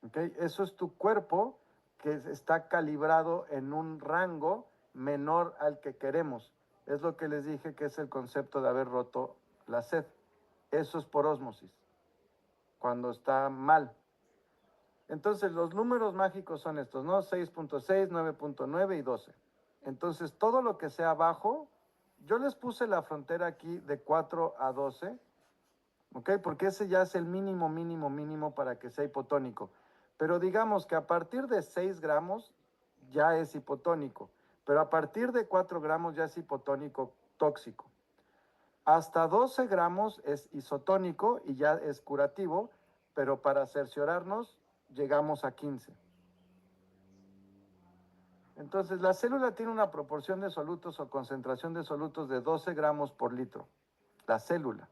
[SPEAKER 1] ¿Okay? Eso es tu cuerpo que está calibrado en un rango menor al que queremos. Es lo que les dije que es el concepto de haber roto la sed. Eso es por ósmosis, cuando está mal. Entonces los números mágicos son estos, ¿no? 6.6, 9.9 y 12. Entonces todo lo que sea bajo, yo les puse la frontera aquí de 4 a 12, ¿ok? Porque ese ya es el mínimo, mínimo, mínimo para que sea hipotónico. Pero digamos que a partir de 6 gramos ya es hipotónico, pero a partir de 4 gramos ya es hipotónico tóxico. Hasta 12 gramos es isotónico y ya es curativo, pero para cerciorarnos llegamos a 15. Entonces, la célula tiene una proporción de solutos o concentración de solutos de 12 gramos por litro. La célula.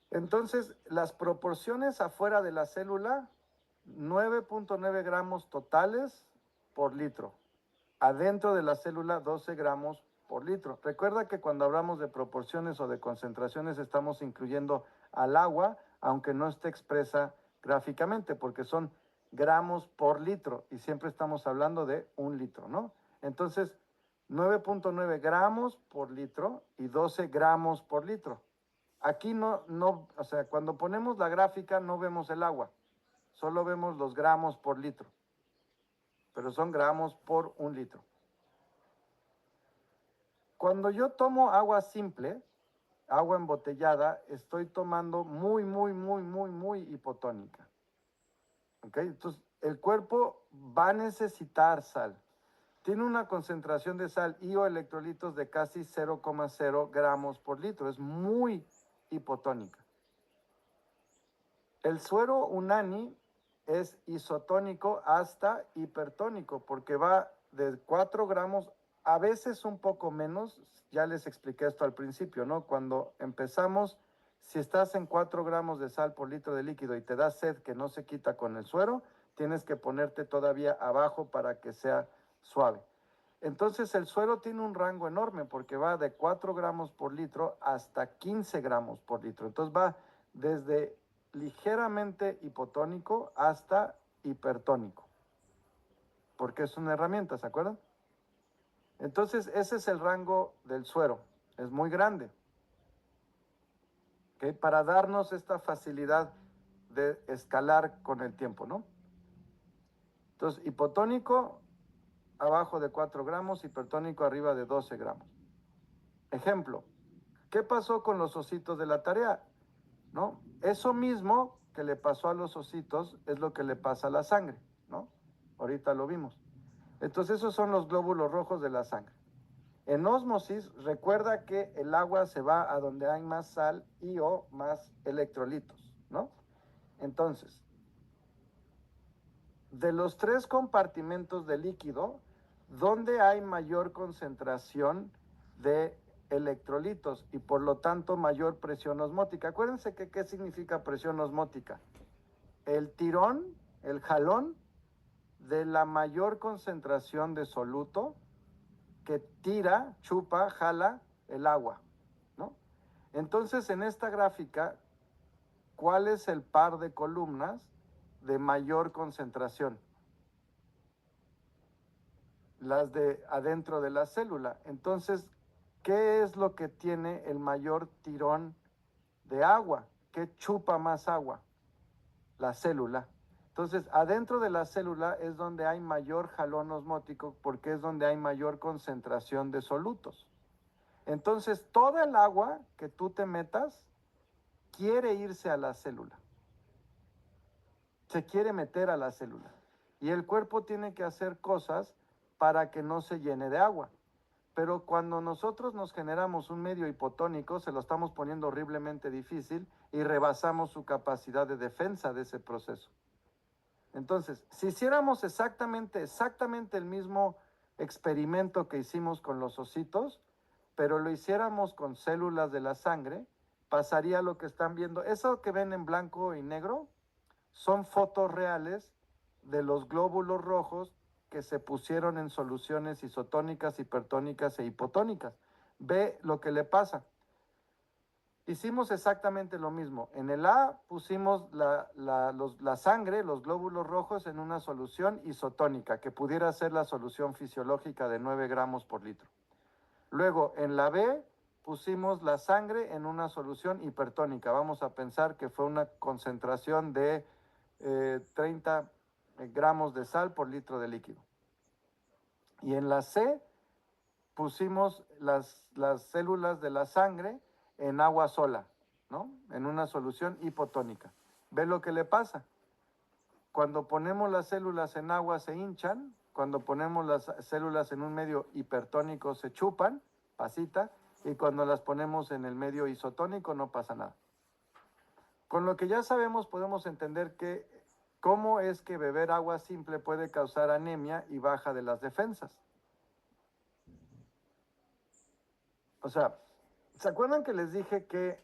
[SPEAKER 1] Entonces, las proporciones afuera de la célula, 9.9 gramos totales por litro. Adentro de la célula, 12 gramos por litro. Recuerda que cuando hablamos de proporciones o de concentraciones estamos incluyendo al agua, aunque no esté expresa gráficamente, porque son gramos por litro y siempre estamos hablando de 1 litro, ¿no? Entonces, 9.9 gramos por litro y 12 gramos por litro. Aquí o sea, cuando ponemos la gráfica no vemos el agua, solo vemos los gramos por litro, pero son gramos por 1 litro. Cuando yo tomo agua simple, agua embotellada, estoy tomando muy, muy, muy, muy, muy hipotónica. ¿Ok? Entonces, el cuerpo va a necesitar sal. Tiene una concentración de sal y o electrolitos de casi 0,0 gramos por litro. Es muy hipotónica. El suero unani es isotónico hasta hipertónico porque va de 4 gramos a veces un poco menos, ya les expliqué esto al principio, ¿no? Cuando empezamos, si estás en 4 gramos de sal por litro de líquido y te da sed que no se quita con el suero, tienes que ponerte todavía abajo para que sea suave. Entonces el suero tiene un rango enorme porque va de 4 gramos por litro hasta 15 gramos por litro. Entonces va desde ligeramente hipotónico hasta hipertónico, porque es una herramienta, ¿se acuerdan? Entonces ese es el rango del suero, es muy grande, ¿ok? Para darnos esta facilidad de escalar con el tiempo, ¿no? Entonces hipotónico abajo de 4 gramos, hipertónico arriba de 12 gramos. Ejemplo, ¿qué pasó con los ositos de la tarea? ¿No? Eso mismo que le pasó a los ositos es lo que le pasa a la sangre, ¿no? Ahorita lo vimos. Entonces esos son los glóbulos rojos de la sangre. En ósmosis, recuerda que el agua se va a donde hay más sal y o más electrolitos, ¿no? Entonces, de los 3 compartimentos de líquido, ¿dónde hay mayor concentración de electrolitos y por lo tanto mayor presión osmótica? Acuérdense que ¿qué significa presión osmótica? El tirón, el jalón de la mayor concentración de soluto que tira, chupa, jala el agua, ¿no? Entonces, en esta gráfica, ¿cuál es el par de columnas de mayor concentración? Las de adentro de la célula. Entonces, ¿qué es lo que tiene el mayor tirón de agua? ¿Qué chupa más agua? La célula. Entonces, adentro de la célula es donde hay mayor jalón osmótico porque es donde hay mayor concentración de solutos. Entonces, toda el agua que tú te metas quiere irse a la célula. Se quiere meter a la célula. Y el cuerpo tiene que hacer cosas para que no se llene de agua. Pero cuando nosotros nos generamos un medio hipotónico, se lo estamos poniendo horriblemente difícil y rebasamos su capacidad de defensa de ese proceso. Entonces, si hiciéramos exactamente el mismo experimento que hicimos con los ositos, pero lo hiciéramos con células de la sangre, pasaría lo que están viendo. Eso que ven en blanco y negro son fotos reales de los glóbulos rojos que se pusieron en soluciones isotónicas, hipertónicas e hipotónicas. Ve lo que le pasa. Hicimos exactamente lo mismo. En el A pusimos la sangre, los glóbulos rojos, en una solución isotónica, que pudiera ser la solución fisiológica de 9 gramos por litro. Luego, en la B, pusimos la sangre en una solución hipertónica. Vamos a pensar que fue una concentración de 30 gramos de sal por litro de líquido. Y en la C, pusimos las células de la sangre en agua sola, ¿no? En una solución hipotónica. ¿Ve lo que le pasa? Cuando ponemos las células en agua se hinchan, cuando ponemos las células en un medio hipertónico se chupan, pasita, y cuando las ponemos en el medio isotónico no pasa nada. Con lo que ya sabemos podemos entender que cómo es que beber agua simple puede causar anemia y baja de las defensas. O sea, ¿se acuerdan que les dije que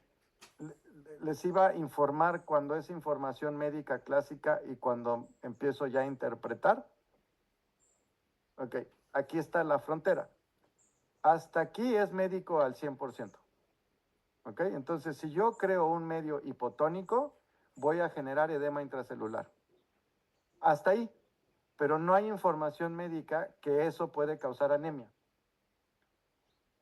[SPEAKER 1] les iba a informar cuando es información médica clásica y cuando empiezo ya a interpretar? Ok, aquí está la frontera. Hasta aquí es médico al 100%. Ok, entonces si yo creo un medio hipotónico, voy a generar edema intracelular. Hasta ahí, pero no hay información médica que eso puede causar anemia.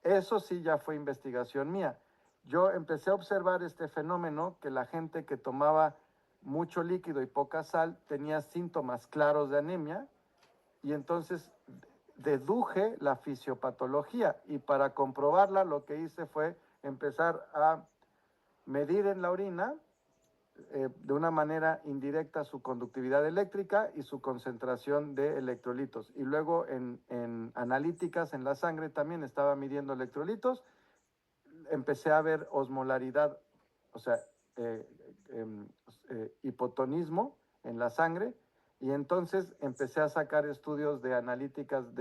[SPEAKER 1] Eso sí ya fue investigación mía. Yo empecé a observar este fenómeno que la gente que tomaba mucho líquido y poca sal tenía síntomas claros de anemia y entonces deduje la fisiopatología y para comprobarla lo que hice fue empezar a medir en la orina de una manera indirecta su conductividad eléctrica y su concentración de electrolitos. Y luego en analíticas en la sangre también estaba midiendo electrolitos. Empecé a ver osmolaridad, o sea, hipotonismo en la sangre. Y entonces empecé a sacar estudios de analíticas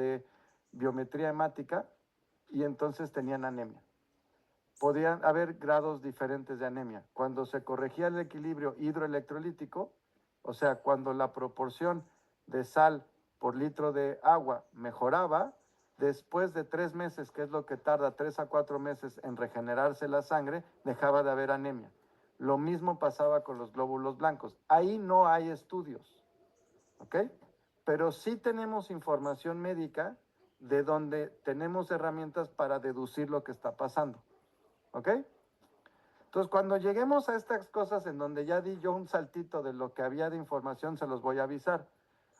[SPEAKER 1] biometría hemática y entonces tenían anemia. Podían haber grados diferentes de anemia. Cuando se corregía el equilibrio hidroelectrolítico, o sea, cuando la proporción de sal por litro de agua mejoraba, después de 3 meses, que es lo que tarda 3 a 4 meses en regenerarse la sangre, dejaba de haber anemia. Lo mismo pasaba con los glóbulos blancos. Ahí no hay estudios, ¿ok? Pero sí tenemos información médica de donde tenemos herramientas para deducir lo que está pasando, ¿ok? Entonces, cuando lleguemos a estas cosas en donde ya di yo un saltito de lo que había de información, se los voy a avisar.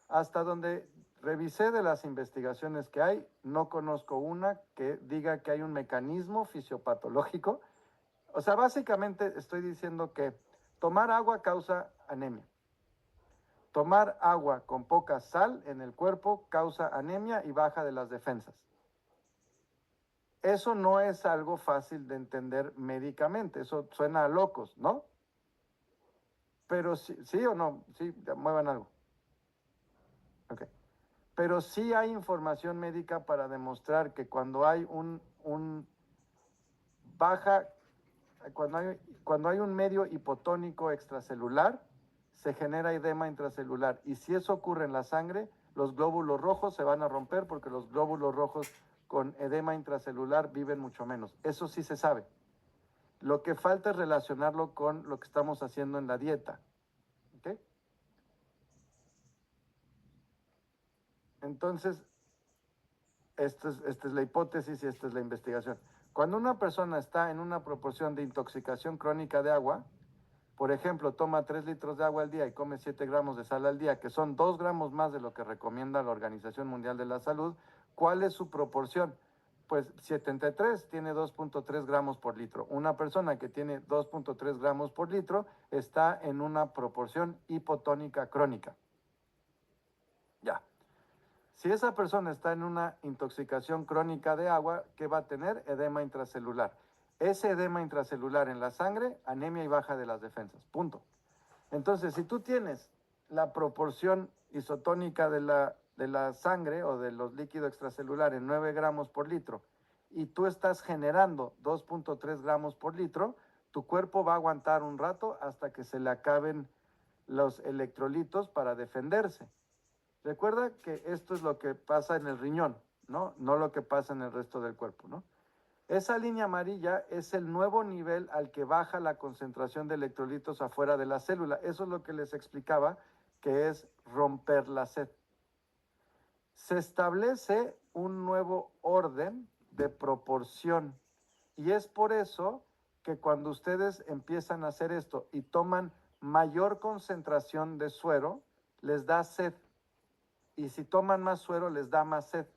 [SPEAKER 1] Hasta donde revisé de las investigaciones que hay, no conozco una que diga que hay un mecanismo fisiopatológico. O sea, básicamente estoy diciendo que tomar agua causa anemia. Tomar agua con poca sal en el cuerpo causa anemia y baja de las defensas. Eso no es algo fácil de entender médicamente, eso suena a locos, ¿no? Pero sí, sí o no, sí, muevan algo. Ok. Pero sí hay información médica para demostrar que cuando hay un baja, cuando hay un medio hipotónico extracelular, se genera edema intracelular. Y si eso ocurre en la sangre, los glóbulos rojos se van a romper porque los glóbulos rojos con edema intracelular viven mucho menos. Eso sí se sabe. Lo que falta es relacionarlo con lo que estamos haciendo en la dieta. ¿Ok? Entonces, esta es la hipótesis y esta es la investigación. Cuando una persona está en una proporción de intoxicación crónica de agua, por ejemplo, toma 3 litros de agua al día y come 7 gramos de sal al día, que son 2 gramos más de lo que recomienda la Organización Mundial de la Salud, ¿cuál es su proporción? Pues 73 tiene 2.3 gramos por litro. Una persona que tiene 2.3 gramos por litro está en una proporción hipotónica crónica. Ya. Si esa persona está en una intoxicación crónica de agua, ¿qué va a tener? Edema intracelular. Ese edema intracelular en la sangre, anemia y baja de las defensas. Punto. Entonces, si tú tienes la proporción isotónica de la sangre o de los líquidos extracelulares en 9 gramos por litro y tú estás generando 2.3 gramos por litro, tu cuerpo va a aguantar un rato hasta que se le acaben los electrolitos para defenderse. Recuerda que esto es lo que pasa en el riñón, ¿no? No lo que pasa en el resto del cuerpo, ¿no? Esa línea amarilla es el nuevo nivel al que baja la concentración de electrolitos afuera de la célula. Eso es lo que les explicaba, que es romper la sed. Se establece un nuevo orden de proporción y es por eso que cuando ustedes empiezan a hacer esto y toman mayor concentración de suero, les da sed. Y si toman más suero, les da más sed.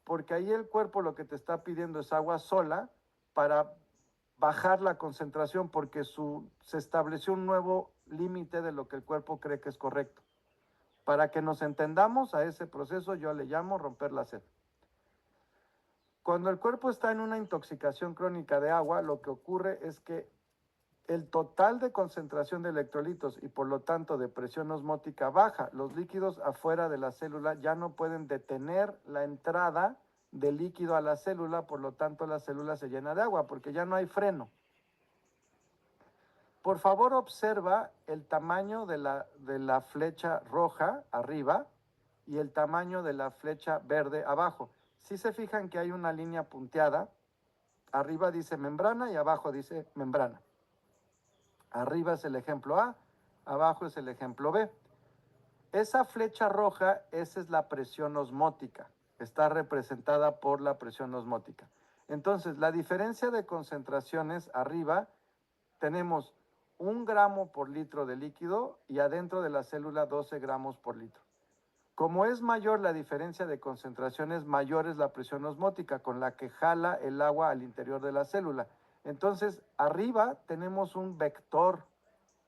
[SPEAKER 1] Porque ahí el cuerpo lo que te está pidiendo es agua sola para bajar la concentración, porque se estableció un nuevo límite de lo que el cuerpo cree que es correcto. Para que nos entendamos a ese proceso, yo le llamo romper la sed. Cuando el cuerpo está en una intoxicación crónica de agua, lo que ocurre es que el total de concentración de electrolitos y por lo tanto de presión osmótica baja. Los líquidos afuera de la célula ya no pueden detener la entrada de líquido a la célula, por lo tanto la célula se llena de agua porque ya no hay freno. Por favor, observa el tamaño de la flecha roja arriba y el tamaño de la flecha verde abajo. Si se fijan que hay una línea punteada, arriba dice membrana y abajo dice membrana. Arriba es el ejemplo A, abajo es el ejemplo B. Esa flecha roja, esa es la presión osmótica. Está representada por la presión osmótica. Entonces, la diferencia de concentraciones arriba, tenemos 1 gramo por litro de líquido y adentro de la célula 12 gramos por litro. Como es mayor la diferencia de concentraciones, mayor es la presión osmótica con la que jala el agua al interior de la célula. Entonces, arriba tenemos un vector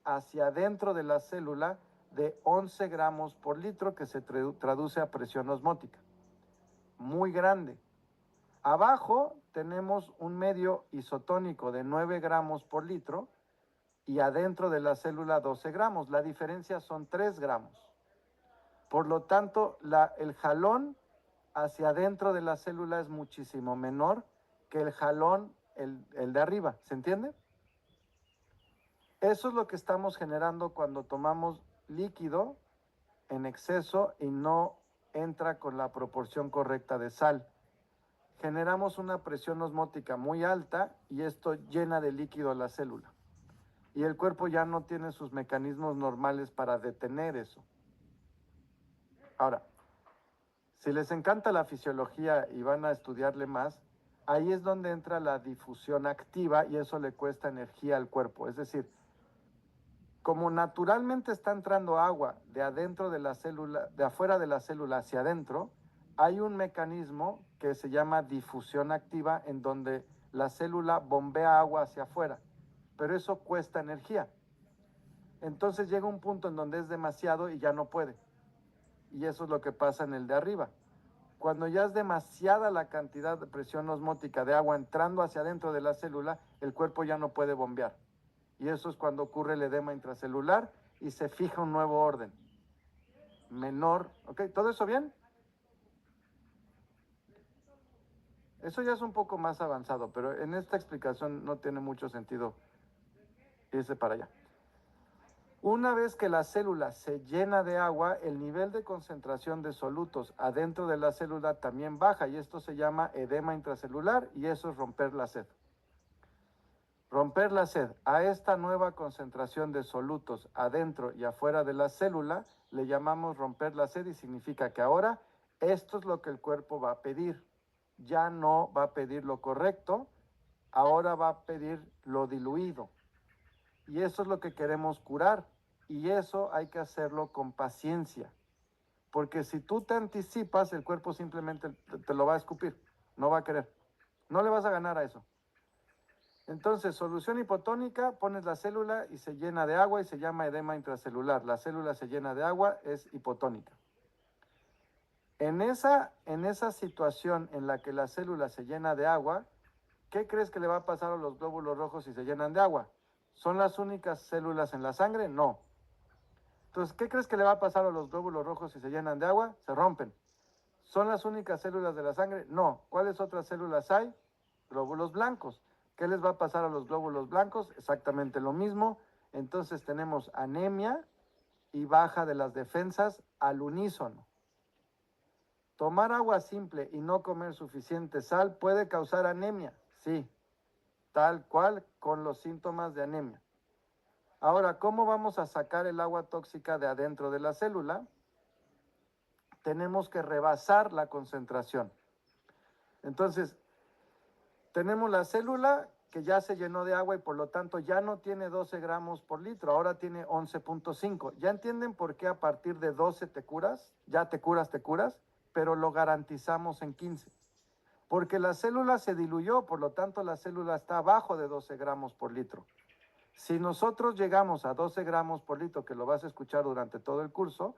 [SPEAKER 1] hacia adentro de la célula de 11 gramos por litro que se traduce a presión osmótica. Muy grande. Abajo tenemos un medio isotónico de 9 gramos por litro y adentro de la célula 12 gramos. La diferencia son 3 gramos. Por lo tanto, el jalón hacia adentro de la célula es muchísimo menor que el jalón, el de arriba. ¿Se entiende? Eso es lo que estamos generando cuando tomamos líquido en exceso y no entra con la proporción correcta de sal. Generamos una presión osmótica muy alta y esto llena de líquido la célula. Y el cuerpo ya no tiene sus mecanismos normales para detener eso. Ahora, si les encanta la fisiología y van a estudiarle más, ahí es donde entra la difusión activa y eso le cuesta energía al cuerpo. Es decir, como naturalmente está entrando agua de adentro de la célula, de afuera de la célula hacia adentro, hay un mecanismo que se llama difusión activa en donde la célula bombea agua hacia afuera, pero eso cuesta energía. Entonces llega un punto en donde es demasiado y ya no puede. Y eso es lo que pasa en el de arriba. Cuando ya es demasiada la cantidad de presión osmótica de agua entrando hacia adentro de la célula, el cuerpo ya no puede bombear. Y eso es cuando ocurre el edema intracelular y se fija un nuevo orden. Menor, ¿ok? ¿Todo eso bien? Eso ya es un poco más avanzado, pero en esta explicación no tiene mucho sentido irse para allá. Una vez que la célula se llena de agua, el nivel de concentración de solutos adentro de la célula también baja y esto se llama edema intracelular y eso es romper la sed. Romper la sed a esta nueva concentración de solutos adentro y afuera de la célula le llamamos romper la sed y significa que ahora esto es lo que el cuerpo va a pedir. Ya no va a pedir lo correcto, ahora va a pedir lo diluido. Y eso es lo que queremos curar. Y eso hay que hacerlo con paciencia. Porque si tú te anticipas, el cuerpo simplemente te lo va a escupir. No va a querer. No le vas a ganar a eso. Entonces, solución hipotónica, pones la célula y se llena de agua y se llama edema intracelular. La célula se llena de agua, es hipotónica. En esa situación en la que la célula se llena de agua, ¿qué crees que le va a pasar a los glóbulos rojos si se llenan de agua? ¿Son las únicas células en la sangre? No. Entonces, ¿qué crees que le va a pasar a los glóbulos rojos si se llenan de agua? Se rompen. ¿Son las únicas células de la sangre? No. ¿Cuáles otras células hay? Glóbulos blancos. ¿Qué les va a pasar a los glóbulos blancos? Exactamente lo mismo. Entonces tenemos anemia y baja de las defensas al unísono. Tomar agua simple y no comer suficiente sal puede causar anemia, sí, tal cual con los síntomas de anemia. Ahora, ¿cómo vamos a sacar el agua tóxica de adentro de la célula? Tenemos que rebasar la concentración. Entonces, tenemos la célula que ya se llenó de agua y por lo tanto ya no tiene 12 gramos por litro, ahora tiene 11.5. ¿Ya entienden por qué a partir de 12 te curas? Ya te curas, pero lo garantizamos en 15. Porque la célula se diluyó, por lo tanto la célula está abajo de 12 gramos por litro. Si nosotros llegamos a 12 gramos por litro, que lo vas a escuchar durante todo el curso,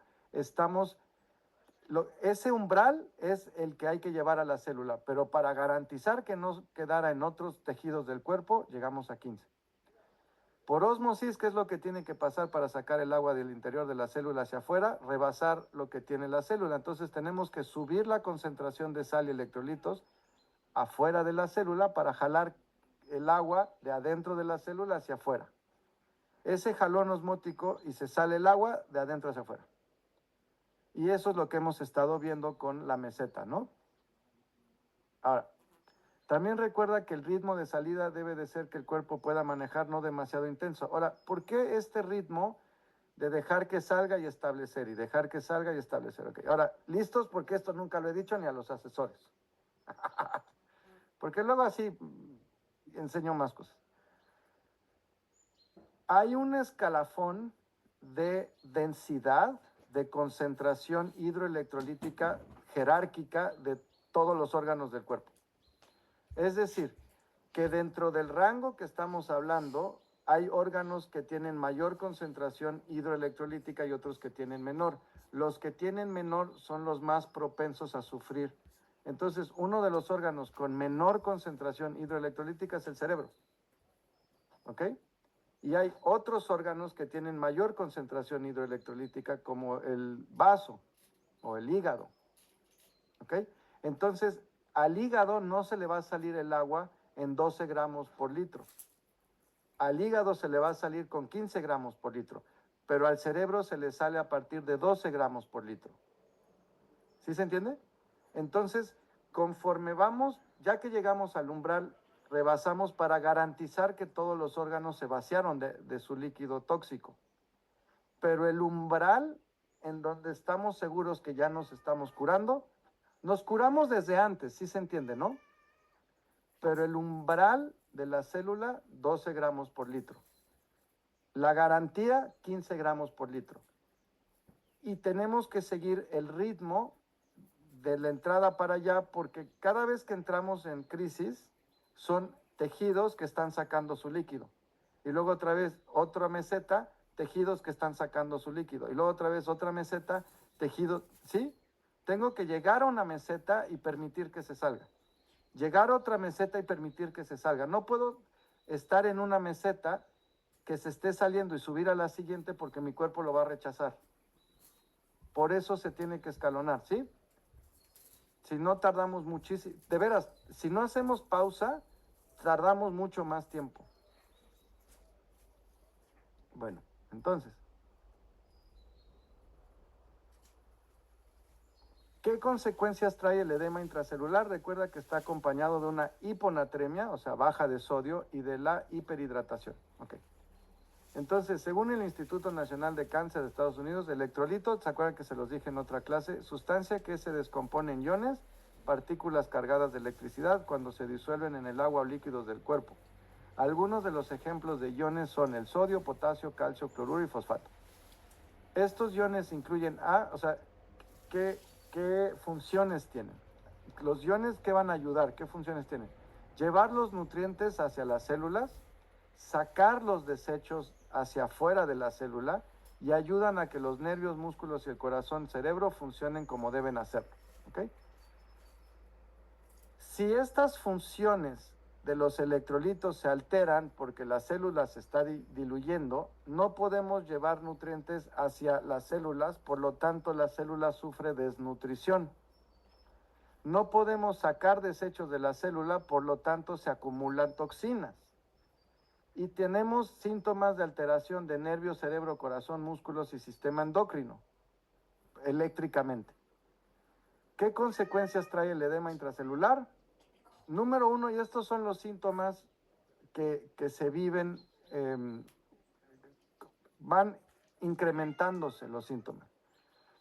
[SPEAKER 1] ese umbral es el que hay que llevar a la célula, pero para garantizar que no quedara en otros tejidos del cuerpo, llegamos a 15. Por ósmosis, ¿qué es lo que tiene que pasar para sacar el agua del interior de la célula hacia afuera? Rebasar lo que tiene la célula. Entonces tenemos que subir la concentración de sal y electrolitos afuera de la célula para jalar el agua de adentro de la célula hacia afuera. Ese jalón osmótico y se sale el agua de adentro hacia afuera. Y eso es lo que hemos estado viendo con la meseta, ¿no? Ahora, también recuerda que el ritmo de salida debe de ser que el cuerpo pueda manejar no demasiado intenso. Ahora, ¿por qué este ritmo de dejar que salga y establecer y dejar que salga y establecer? Okay. Ahora, listos porque esto nunca lo he dicho ni a los asesores. Porque luego así enseño más cosas. Hay un escalafón de densidad, de concentración hidroelectrolítica jerárquica de todos los órganos del cuerpo. Es decir, que dentro del rango que estamos hablando, hay órganos que tienen mayor concentración hidroelectrolítica y otros que tienen menor. Los que tienen menor son los más propensos a sufrir. Entonces, uno de los órganos con menor concentración hidroelectrolítica es el cerebro. ¿Ok? Y hay otros órganos que tienen mayor concentración hidroelectrolítica como el vaso o el hígado. ¿Ok? Entonces, al hígado no se le va a salir el agua en 12 gramos por litro. Al hígado se le va a salir con 15 gramos por litro, pero al cerebro se le sale a partir de 12 gramos por litro. ¿Sí se entiende? Entonces, conforme vamos, ya que llegamos al umbral, rebasamos para garantizar que todos los órganos se vaciaron de su líquido tóxico. Pero el umbral en donde estamos seguros que ya nos estamos curando, nos curamos desde antes, ¿sí se entiende, no? Pero el umbral de la célula, 12 gramos por litro. La garantía, 15 gramos por litro. Y tenemos que seguir el ritmo de la entrada para allá, porque cada vez que entramos en crisis, son tejidos que están sacando su líquido. Y luego otra vez otra meseta, tejidos que están sacando su líquido. Y luego otra vez otra meseta, tejidos, ¿sí? Tengo que llegar a una meseta y permitir que se salga. Llegar a otra meseta y permitir que se salga. No puedo estar en una meseta que se esté saliendo y subir a la siguiente porque mi cuerpo lo va a rechazar. Por eso se tiene que escalonar, ¿sí? Si no tardamos muchísimo, de veras, si no hacemos pausa, tardamos mucho más tiempo. Bueno, entonces, ¿qué consecuencias trae el edema intracelular? Recuerda que está acompañado de una hiponatremia, o sea, baja de sodio, y de la hiperhidratación. Ok. Entonces, según el Instituto Nacional de Cáncer de Estados Unidos, electrolito, ¿se acuerdan que se los dije en otra clase? Sustancia que se descompone en iones, partículas cargadas de electricidad cuando se disuelven en el agua o líquidos del cuerpo. Algunos de los ejemplos de iones son el sodio, potasio, calcio, cloruro y fosfato. Estos iones incluyen ¿qué funciones tienen? Los iones, ¿qué van a ayudar? ¿Qué funciones tienen? Llevar los nutrientes hacia las células, sacar los desechos hacia afuera de la célula y ayudan a que los nervios, músculos y el corazón, cerebro funcionen como deben hacerlo. ¿Okay? Si estas funciones de los electrolitos se alteran porque la célula se está diluyendo, no podemos llevar nutrientes hacia las células, por lo tanto la célula sufre desnutrición. No podemos sacar desechos de la célula, por lo tanto se acumulan toxinas. Y tenemos síntomas de alteración de nervios, cerebro, corazón, músculos y sistema endocrino, eléctricamente. ¿Qué consecuencias trae el edema intracelular? Número uno, y estos son los síntomas que se viven, van incrementándose los síntomas.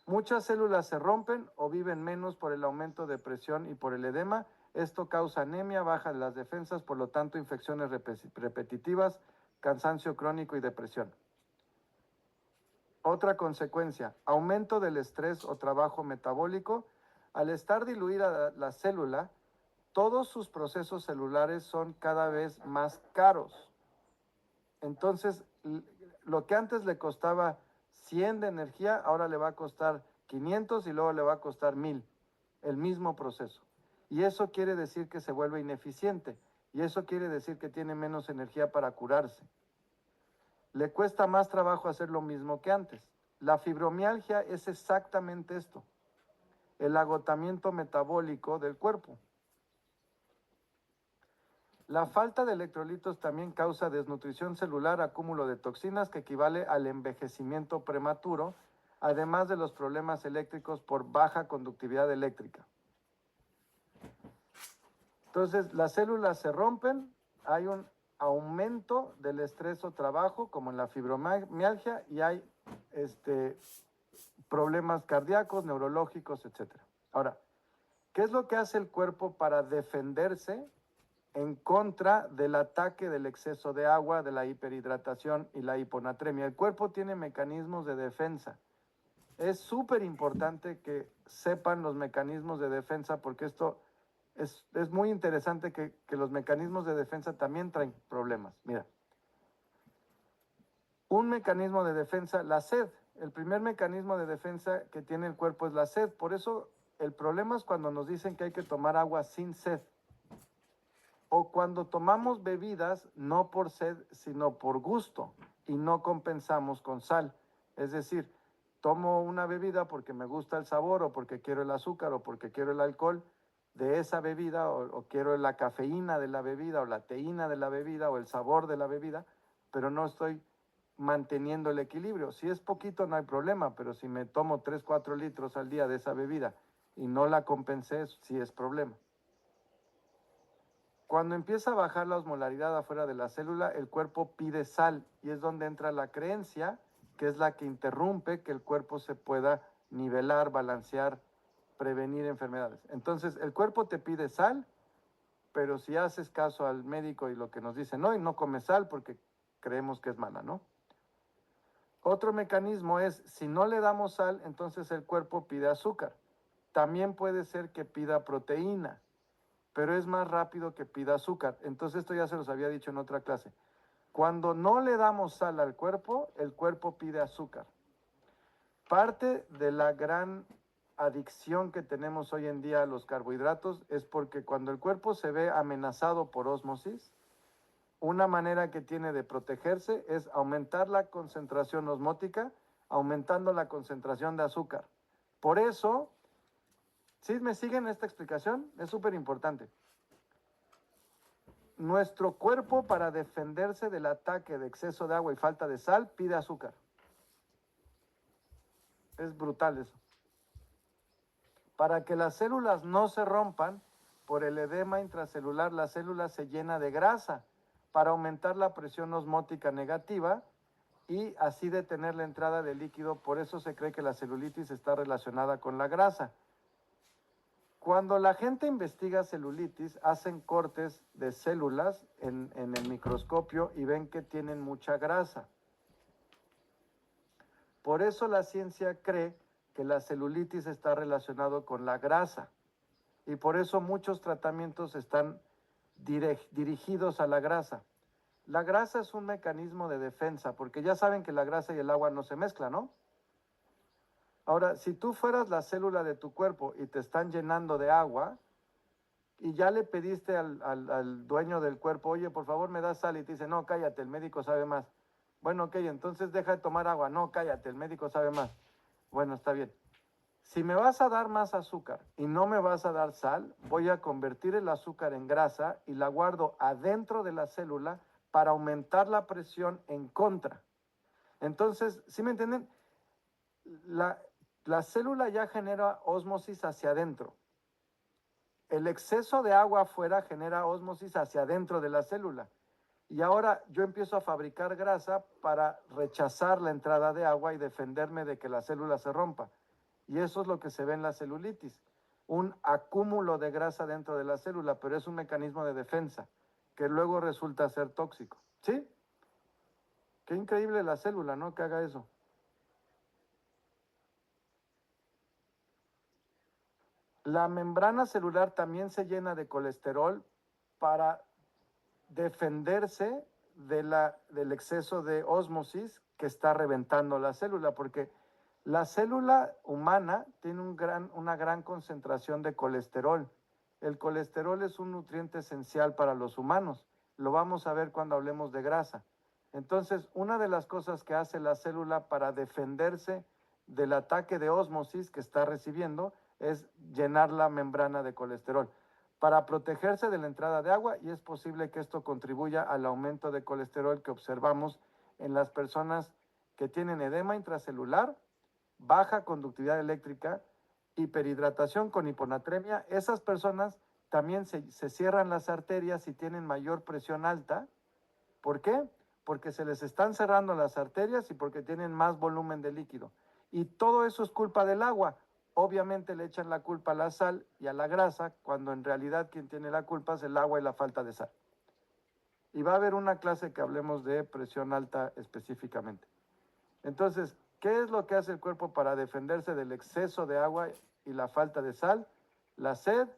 [SPEAKER 1] Muchas células se rompen o viven menos por el aumento de presión y por el edema. Esto causa anemia, baja de las defensas, por lo tanto infecciones repetitivas, cansancio crónico y depresión. Otra consecuencia, aumento del estrés o trabajo metabólico. Al estar diluida la célula, todos sus procesos celulares son cada vez más caros. Entonces, lo que antes le costaba 100 de energía, ahora le va a costar 500 y luego le va a costar 1000, el mismo proceso. Y eso quiere decir que se vuelve ineficiente. Y eso quiere decir que tiene menos energía para curarse. Le cuesta más trabajo hacer lo mismo que antes. La fibromialgia es exactamente esto, el agotamiento metabólico del cuerpo. La falta de electrolitos también causa desnutrición celular, acúmulo de toxinas que equivale al envejecimiento prematuro, además de los problemas eléctricos por baja conductividad eléctrica. Entonces, las células se rompen, hay un aumento del estrés o trabajo, como en la fibromialgia, y hay problemas cardíacos, neurológicos, etc. Ahora, ¿qué es lo que hace el cuerpo para defenderse en contra del ataque del exceso de agua, de la hiperhidratación y la hiponatremia? El cuerpo tiene mecanismos de defensa. Es súper importante que sepan los mecanismos de defensa, porque esto es muy interesante que los mecanismos de defensa también traen problemas. Mira, un mecanismo de defensa, la sed. El primer mecanismo de defensa que tiene el cuerpo es la sed. Por eso el problema es cuando nos dicen que hay que tomar agua sin sed. O cuando tomamos bebidas no por sed, sino por gusto, y no compensamos con sal. Es decir, tomo una bebida porque me gusta el sabor, o porque quiero el azúcar, o porque quiero el alcohol, de esa bebida o quiero la cafeína de la bebida o la teína de la bebida o el sabor de la bebida, pero no estoy manteniendo el equilibrio. Si es poquito no hay problema, pero si me tomo 3, 4 litros al día de esa bebida y no la compensé, sí es problema. Cuando empieza a bajar la osmolaridad afuera de la célula, el cuerpo pide sal y es donde entra la creencia, que es la que interrumpe que el cuerpo se pueda nivelar, balancear, prevenir enfermedades. Entonces, el cuerpo te pide sal, pero si haces caso al médico y lo que nos dice, no, y no comes sal porque creemos que es mala, ¿no? Otro mecanismo es, si no le damos sal, entonces el cuerpo pide azúcar. También puede ser que pida proteína, pero es más rápido que pida azúcar. Entonces esto ya se los había dicho en otra clase. Cuando no le damos sal al cuerpo, el cuerpo pide azúcar. Parte de la gran adicción que tenemos hoy en día a los carbohidratos es porque cuando el cuerpo se ve amenazado por ósmosis, una manera que tiene de protegerse es aumentar la concentración osmótica, aumentando la concentración de azúcar. Por eso, ¿sí me siguen esta explicación? Es súper importante. Nuestro cuerpo, para defenderse del ataque de exceso de agua y falta de sal, pide azúcar. Es brutal eso. Para que las células no se rompan por el edema intracelular, la célula se llena de grasa para aumentar la presión osmótica negativa y así detener la entrada de líquido. Por eso se cree que la celulitis está relacionada con la grasa. Cuando la gente investiga celulitis, hacen cortes de células en el microscopio y ven que tienen mucha grasa. Por eso la ciencia cree que la celulitis está relacionado con la grasa. Y por eso muchos tratamientos están dirigidos a la grasa. La grasa es un mecanismo de defensa, porque ya saben que la grasa y el agua no se mezclan, ¿no? Ahora, si tú fueras la célula de tu cuerpo y te están llenando de agua, y ya le pediste al dueño del cuerpo, oye, por favor me das sal, y te dice, no, cállate, el médico sabe más. Bueno, ok, entonces deja de tomar agua. No, cállate, el médico sabe más. Bueno, está bien. Si me vas a dar más azúcar y no me vas a dar sal, voy a convertir el azúcar en grasa y la guardo adentro de la célula para aumentar la presión en contra. Entonces, ¿sí me entienden? La, la célula ya genera ósmosis hacia adentro. El exceso de agua afuera genera ósmosis hacia adentro de la célula. Y ahora yo empiezo a fabricar grasa para rechazar la entrada de agua y defenderme de que la célula se rompa. Y eso es lo que se ve en la celulitis, un acúmulo de grasa dentro de la célula, pero es un mecanismo de defensa que luego resulta ser tóxico. ¿Sí? Qué increíble la célula, ¿no? Que haga eso. La membrana celular también se llena de colesterol para defenderse del exceso de ósmosis que está reventando la célula, porque la célula humana tiene una gran concentración de colesterol. El colesterol es un nutriente esencial para los humanos. Lo vamos a ver cuando hablemos de grasa. Entonces, una de las cosas que hace la célula para defenderse del ataque de ósmosis que está recibiendo es llenar la membrana de colesterol para protegerse de la entrada de agua, y es posible que esto contribuya al aumento de colesterol que observamos en las personas que tienen edema intracelular, baja conductividad eléctrica, hiperhidratación con hiponatremia. Esas personas también se cierran las arterias y tienen mayor presión alta. ¿Por qué? Porque se les están cerrando las arterias y porque tienen más volumen de líquido. Y todo eso es culpa del agua. Obviamente le echan la culpa a la sal y a la grasa, cuando en realidad quien tiene la culpa es el agua y la falta de sal. Y va a haber una clase que hablemos de presión alta específicamente. Entonces, ¿qué es lo que hace el cuerpo para defenderse del exceso de agua y la falta de sal? La sed.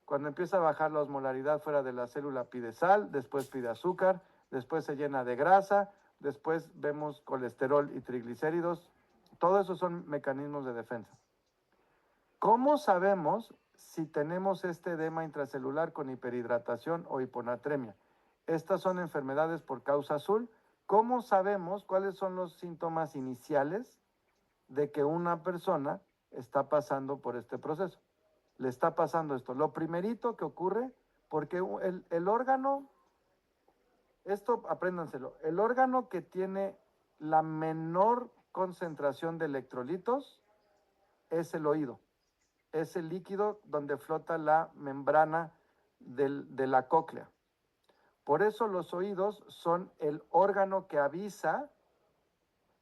[SPEAKER 1] Cuando empieza a bajar la osmolaridad fuera de la célula pide sal, después pide azúcar, después se llena de grasa, después vemos colesterol y triglicéridos. Todo eso son mecanismos de defensa. ¿Cómo sabemos si tenemos este edema intracelular con hiperhidratación o hiponatremia? Estas son enfermedades por causa azul. ¿Cómo sabemos cuáles son los síntomas iniciales de que una persona está pasando por este proceso? le está pasando esto. Lo primerito que ocurre, porque el órgano, esto apréndanselo, el órgano que tiene la menor concentración de electrolitos es el oído. Es el líquido donde flota la membrana de la cóclea. Por eso los oídos son el órgano que avisa.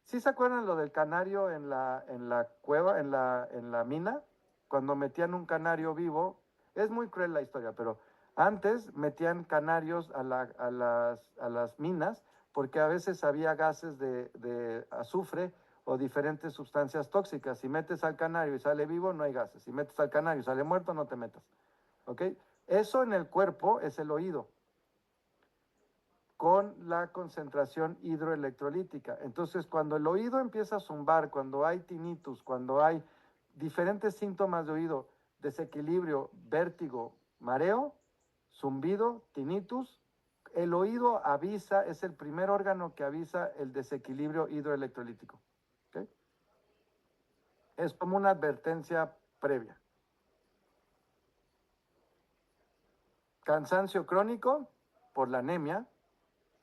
[SPEAKER 1] ¿Sí se acuerdan lo del canario en la cueva, en la mina? Cuando metían un canario vivo, es muy cruel la historia, pero antes metían canarios a las minas porque a veces había gases de azufre o diferentes sustancias tóxicas. Si metes al canario y sale vivo, no hay gases. Si metes al canario y sale muerto, no te metas. ¿Ok? Eso en el cuerpo es el oído con la concentración hidroelectrolítica. Entonces, cuando el oído empieza a zumbar, cuando hay tinnitus, cuando hay diferentes síntomas de oído, desequilibrio, vértigo, mareo, zumbido, tinnitus, el oído avisa, es el primer órgano que avisa el desequilibrio hidroelectrolítico. ¿Okay? Es como una advertencia previa. Cansancio crónico por la anemia,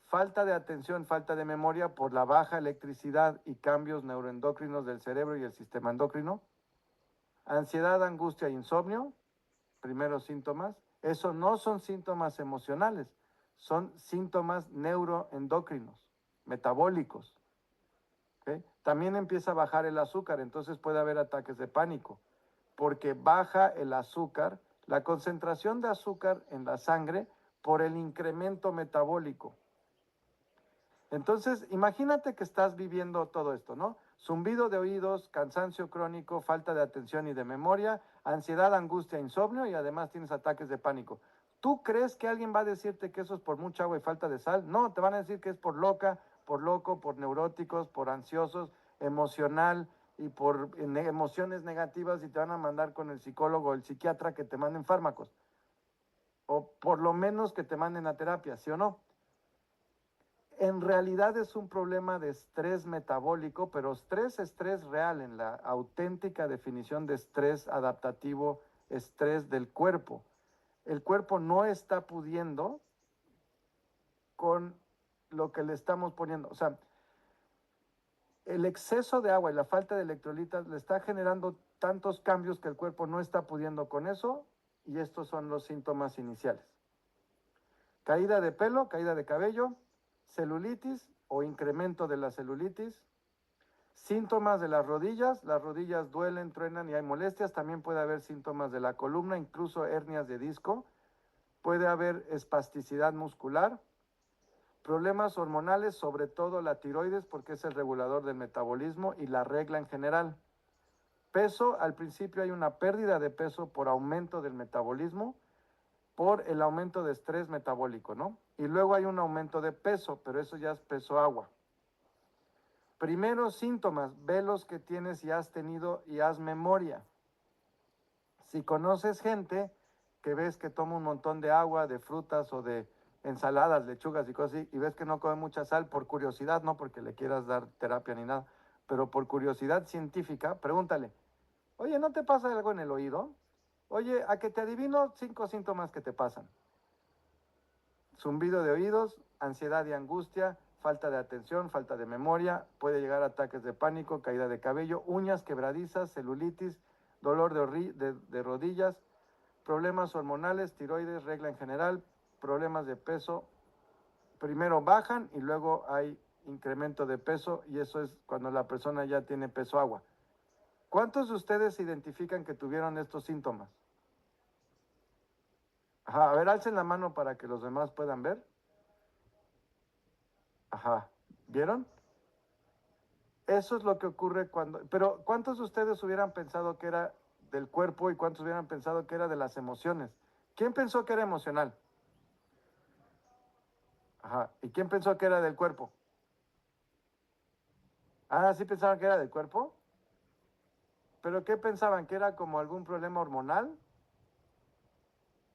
[SPEAKER 1] falta de atención, falta de memoria por la baja electricidad y cambios neuroendocrinos del cerebro y el sistema endocrino. Ansiedad, angustia e insomnio, primeros síntomas. Eso no son síntomas emocionales, son síntomas neuroendocrinos, metabólicos. ¿Okay? También empieza a bajar el azúcar, entonces puede haber ataques de pánico, porque baja el azúcar, la concentración de azúcar en la sangre por el incremento metabólico. Entonces, imagínate que estás viviendo todo esto, ¿no? Zumbido de oídos, cansancio crónico, falta de atención y de memoria, ansiedad, angustia, insomnio y además tienes ataques de pánico. ¿Tú crees que alguien va a decirte que eso es por mucha agua y falta de sal? No, te van a decir que es por loca, por loco, por neuróticos, por ansiosos, emocional y por emociones negativas y te van a mandar con el psicólogo o el psiquiatra que te manden fármacos. O por lo menos que te manden a terapia, ¿sí o no? En realidad es un problema de estrés metabólico, pero estrés real, en la auténtica definición de estrés adaptativo, estrés del cuerpo. El cuerpo no está pudiendo con lo que le estamos poniendo. O sea, el exceso de agua y la falta de electrolitas le está generando tantos cambios que el cuerpo no está pudiendo con eso, y estos son los síntomas iniciales. Caída de pelo, caída de cabello, celulitis o incremento de la celulitis, síntomas de las rodillas duelen, truenan y hay molestias, también puede haber síntomas de la columna, incluso hernias de disco, puede haber espasticidad muscular, problemas hormonales, sobre todo la tiroides porque es el regulador del metabolismo y la regla en general. Peso, al principio hay una pérdida de peso por aumento del metabolismo, por el aumento de estrés metabólico, ¿no? Y luego hay un aumento de peso, pero eso ya es peso agua. Primeros síntomas, ve los que tienes y has tenido y haz memoria. Si conoces gente que ves que toma un montón de agua, de frutas o de ensaladas, lechugas y cosas así, y ves que no come mucha sal por curiosidad, no porque le quieras dar terapia ni nada, pero por curiosidad científica, pregúntale, oye, ¿no te pasa algo en el oído? Oye, a que te adivino 5 síntomas que te pasan. Zumbido de oídos, ansiedad y angustia, falta de atención, falta de memoria, puede llegar a ataques de pánico, caída de cabello, uñas quebradizas, celulitis, dolor de rodillas, problemas hormonales, tiroides, regla en general, problemas de peso. Primero bajan y luego hay incremento de peso y eso es cuando la persona ya tiene peso agua. ¿Cuántos de ustedes identifican que tuvieron estos síntomas? Ajá, a ver, alcen la mano para que los demás puedan ver. Ajá, ¿vieron? Eso es lo que ocurre cuando... Pero ¿cuántos de ustedes hubieran pensado que era del cuerpo y cuántos hubieran pensado que era de las emociones? ¿Quién pensó que era emocional? Ajá. ¿Y quién pensó que era del cuerpo? Ah, ¿sí pensaban que era del cuerpo? ¿Pero qué pensaban? ¿Que era como algún problema hormonal?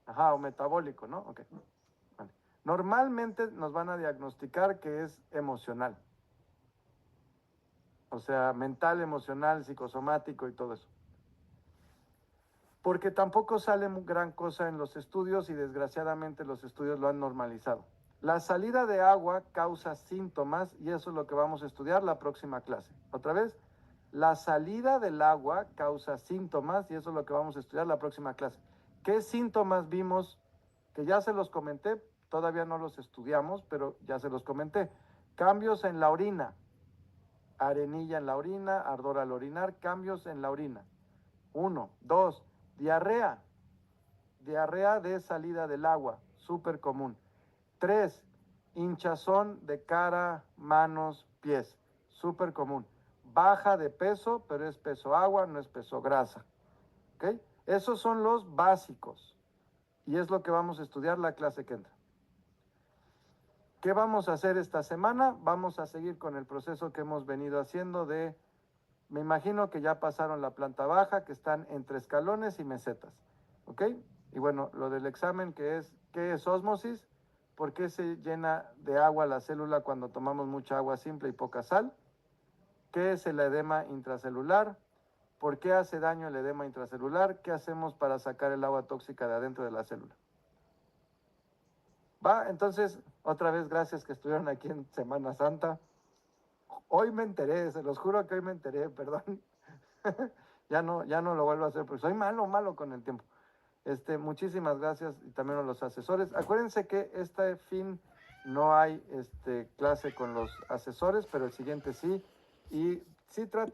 [SPEAKER 1] Ajá, o metabólico, ¿no? Ok. Vale. Normalmente nos van a diagnosticar que es emocional. O sea, mental, emocional, psicosomático y todo eso. porque tampoco sale gran cosa en los estudios y desgraciadamente los estudios lo han normalizado. La salida de agua causa síntomas y eso es lo que vamos a estudiar la próxima clase. Otra vez, la salida del agua causa síntomas y eso es lo que vamos a estudiar la próxima clase. ¿Qué síntomas vimos? Que ya se los comenté, todavía no los estudiamos, pero ya se los comenté. Cambios en la orina, arenilla en la orina, ardor al orinar, cambios en la orina. 1, 2, diarrea, diarrea de salida del agua, súper común. 3, hinchazón de cara, manos, pies, súper común. Baja de peso, pero es peso agua, no es peso grasa. ¿Ok? Esos son los básicos. Y es lo que vamos a estudiar la clase que entra. ¿Qué vamos a hacer esta semana? Vamos a seguir con el proceso que hemos venido haciendo de, me imagino que ya pasaron la planta baja, que están entre escalones y mesetas. ¿Ok? Y bueno, lo del examen que es, ¿qué es ósmosis? ¿Por qué se llena de agua la célula cuando tomamos mucha agua simple y poca sal? ¿Qué es el edema intracelular? ¿Por qué hace daño el edema intracelular? ¿Qué hacemos para sacar el agua tóxica de adentro de la célula? Va, entonces, otra vez gracias que estuvieron aquí en Semana Santa. Hoy me enteré, se los juro que hoy me enteré, perdón. Ya no lo vuelvo a hacer porque soy malo con el tiempo. Muchísimas gracias y también a los asesores. Acuérdense que este fin no hay clase con los asesores, pero el siguiente sí. Y sí traten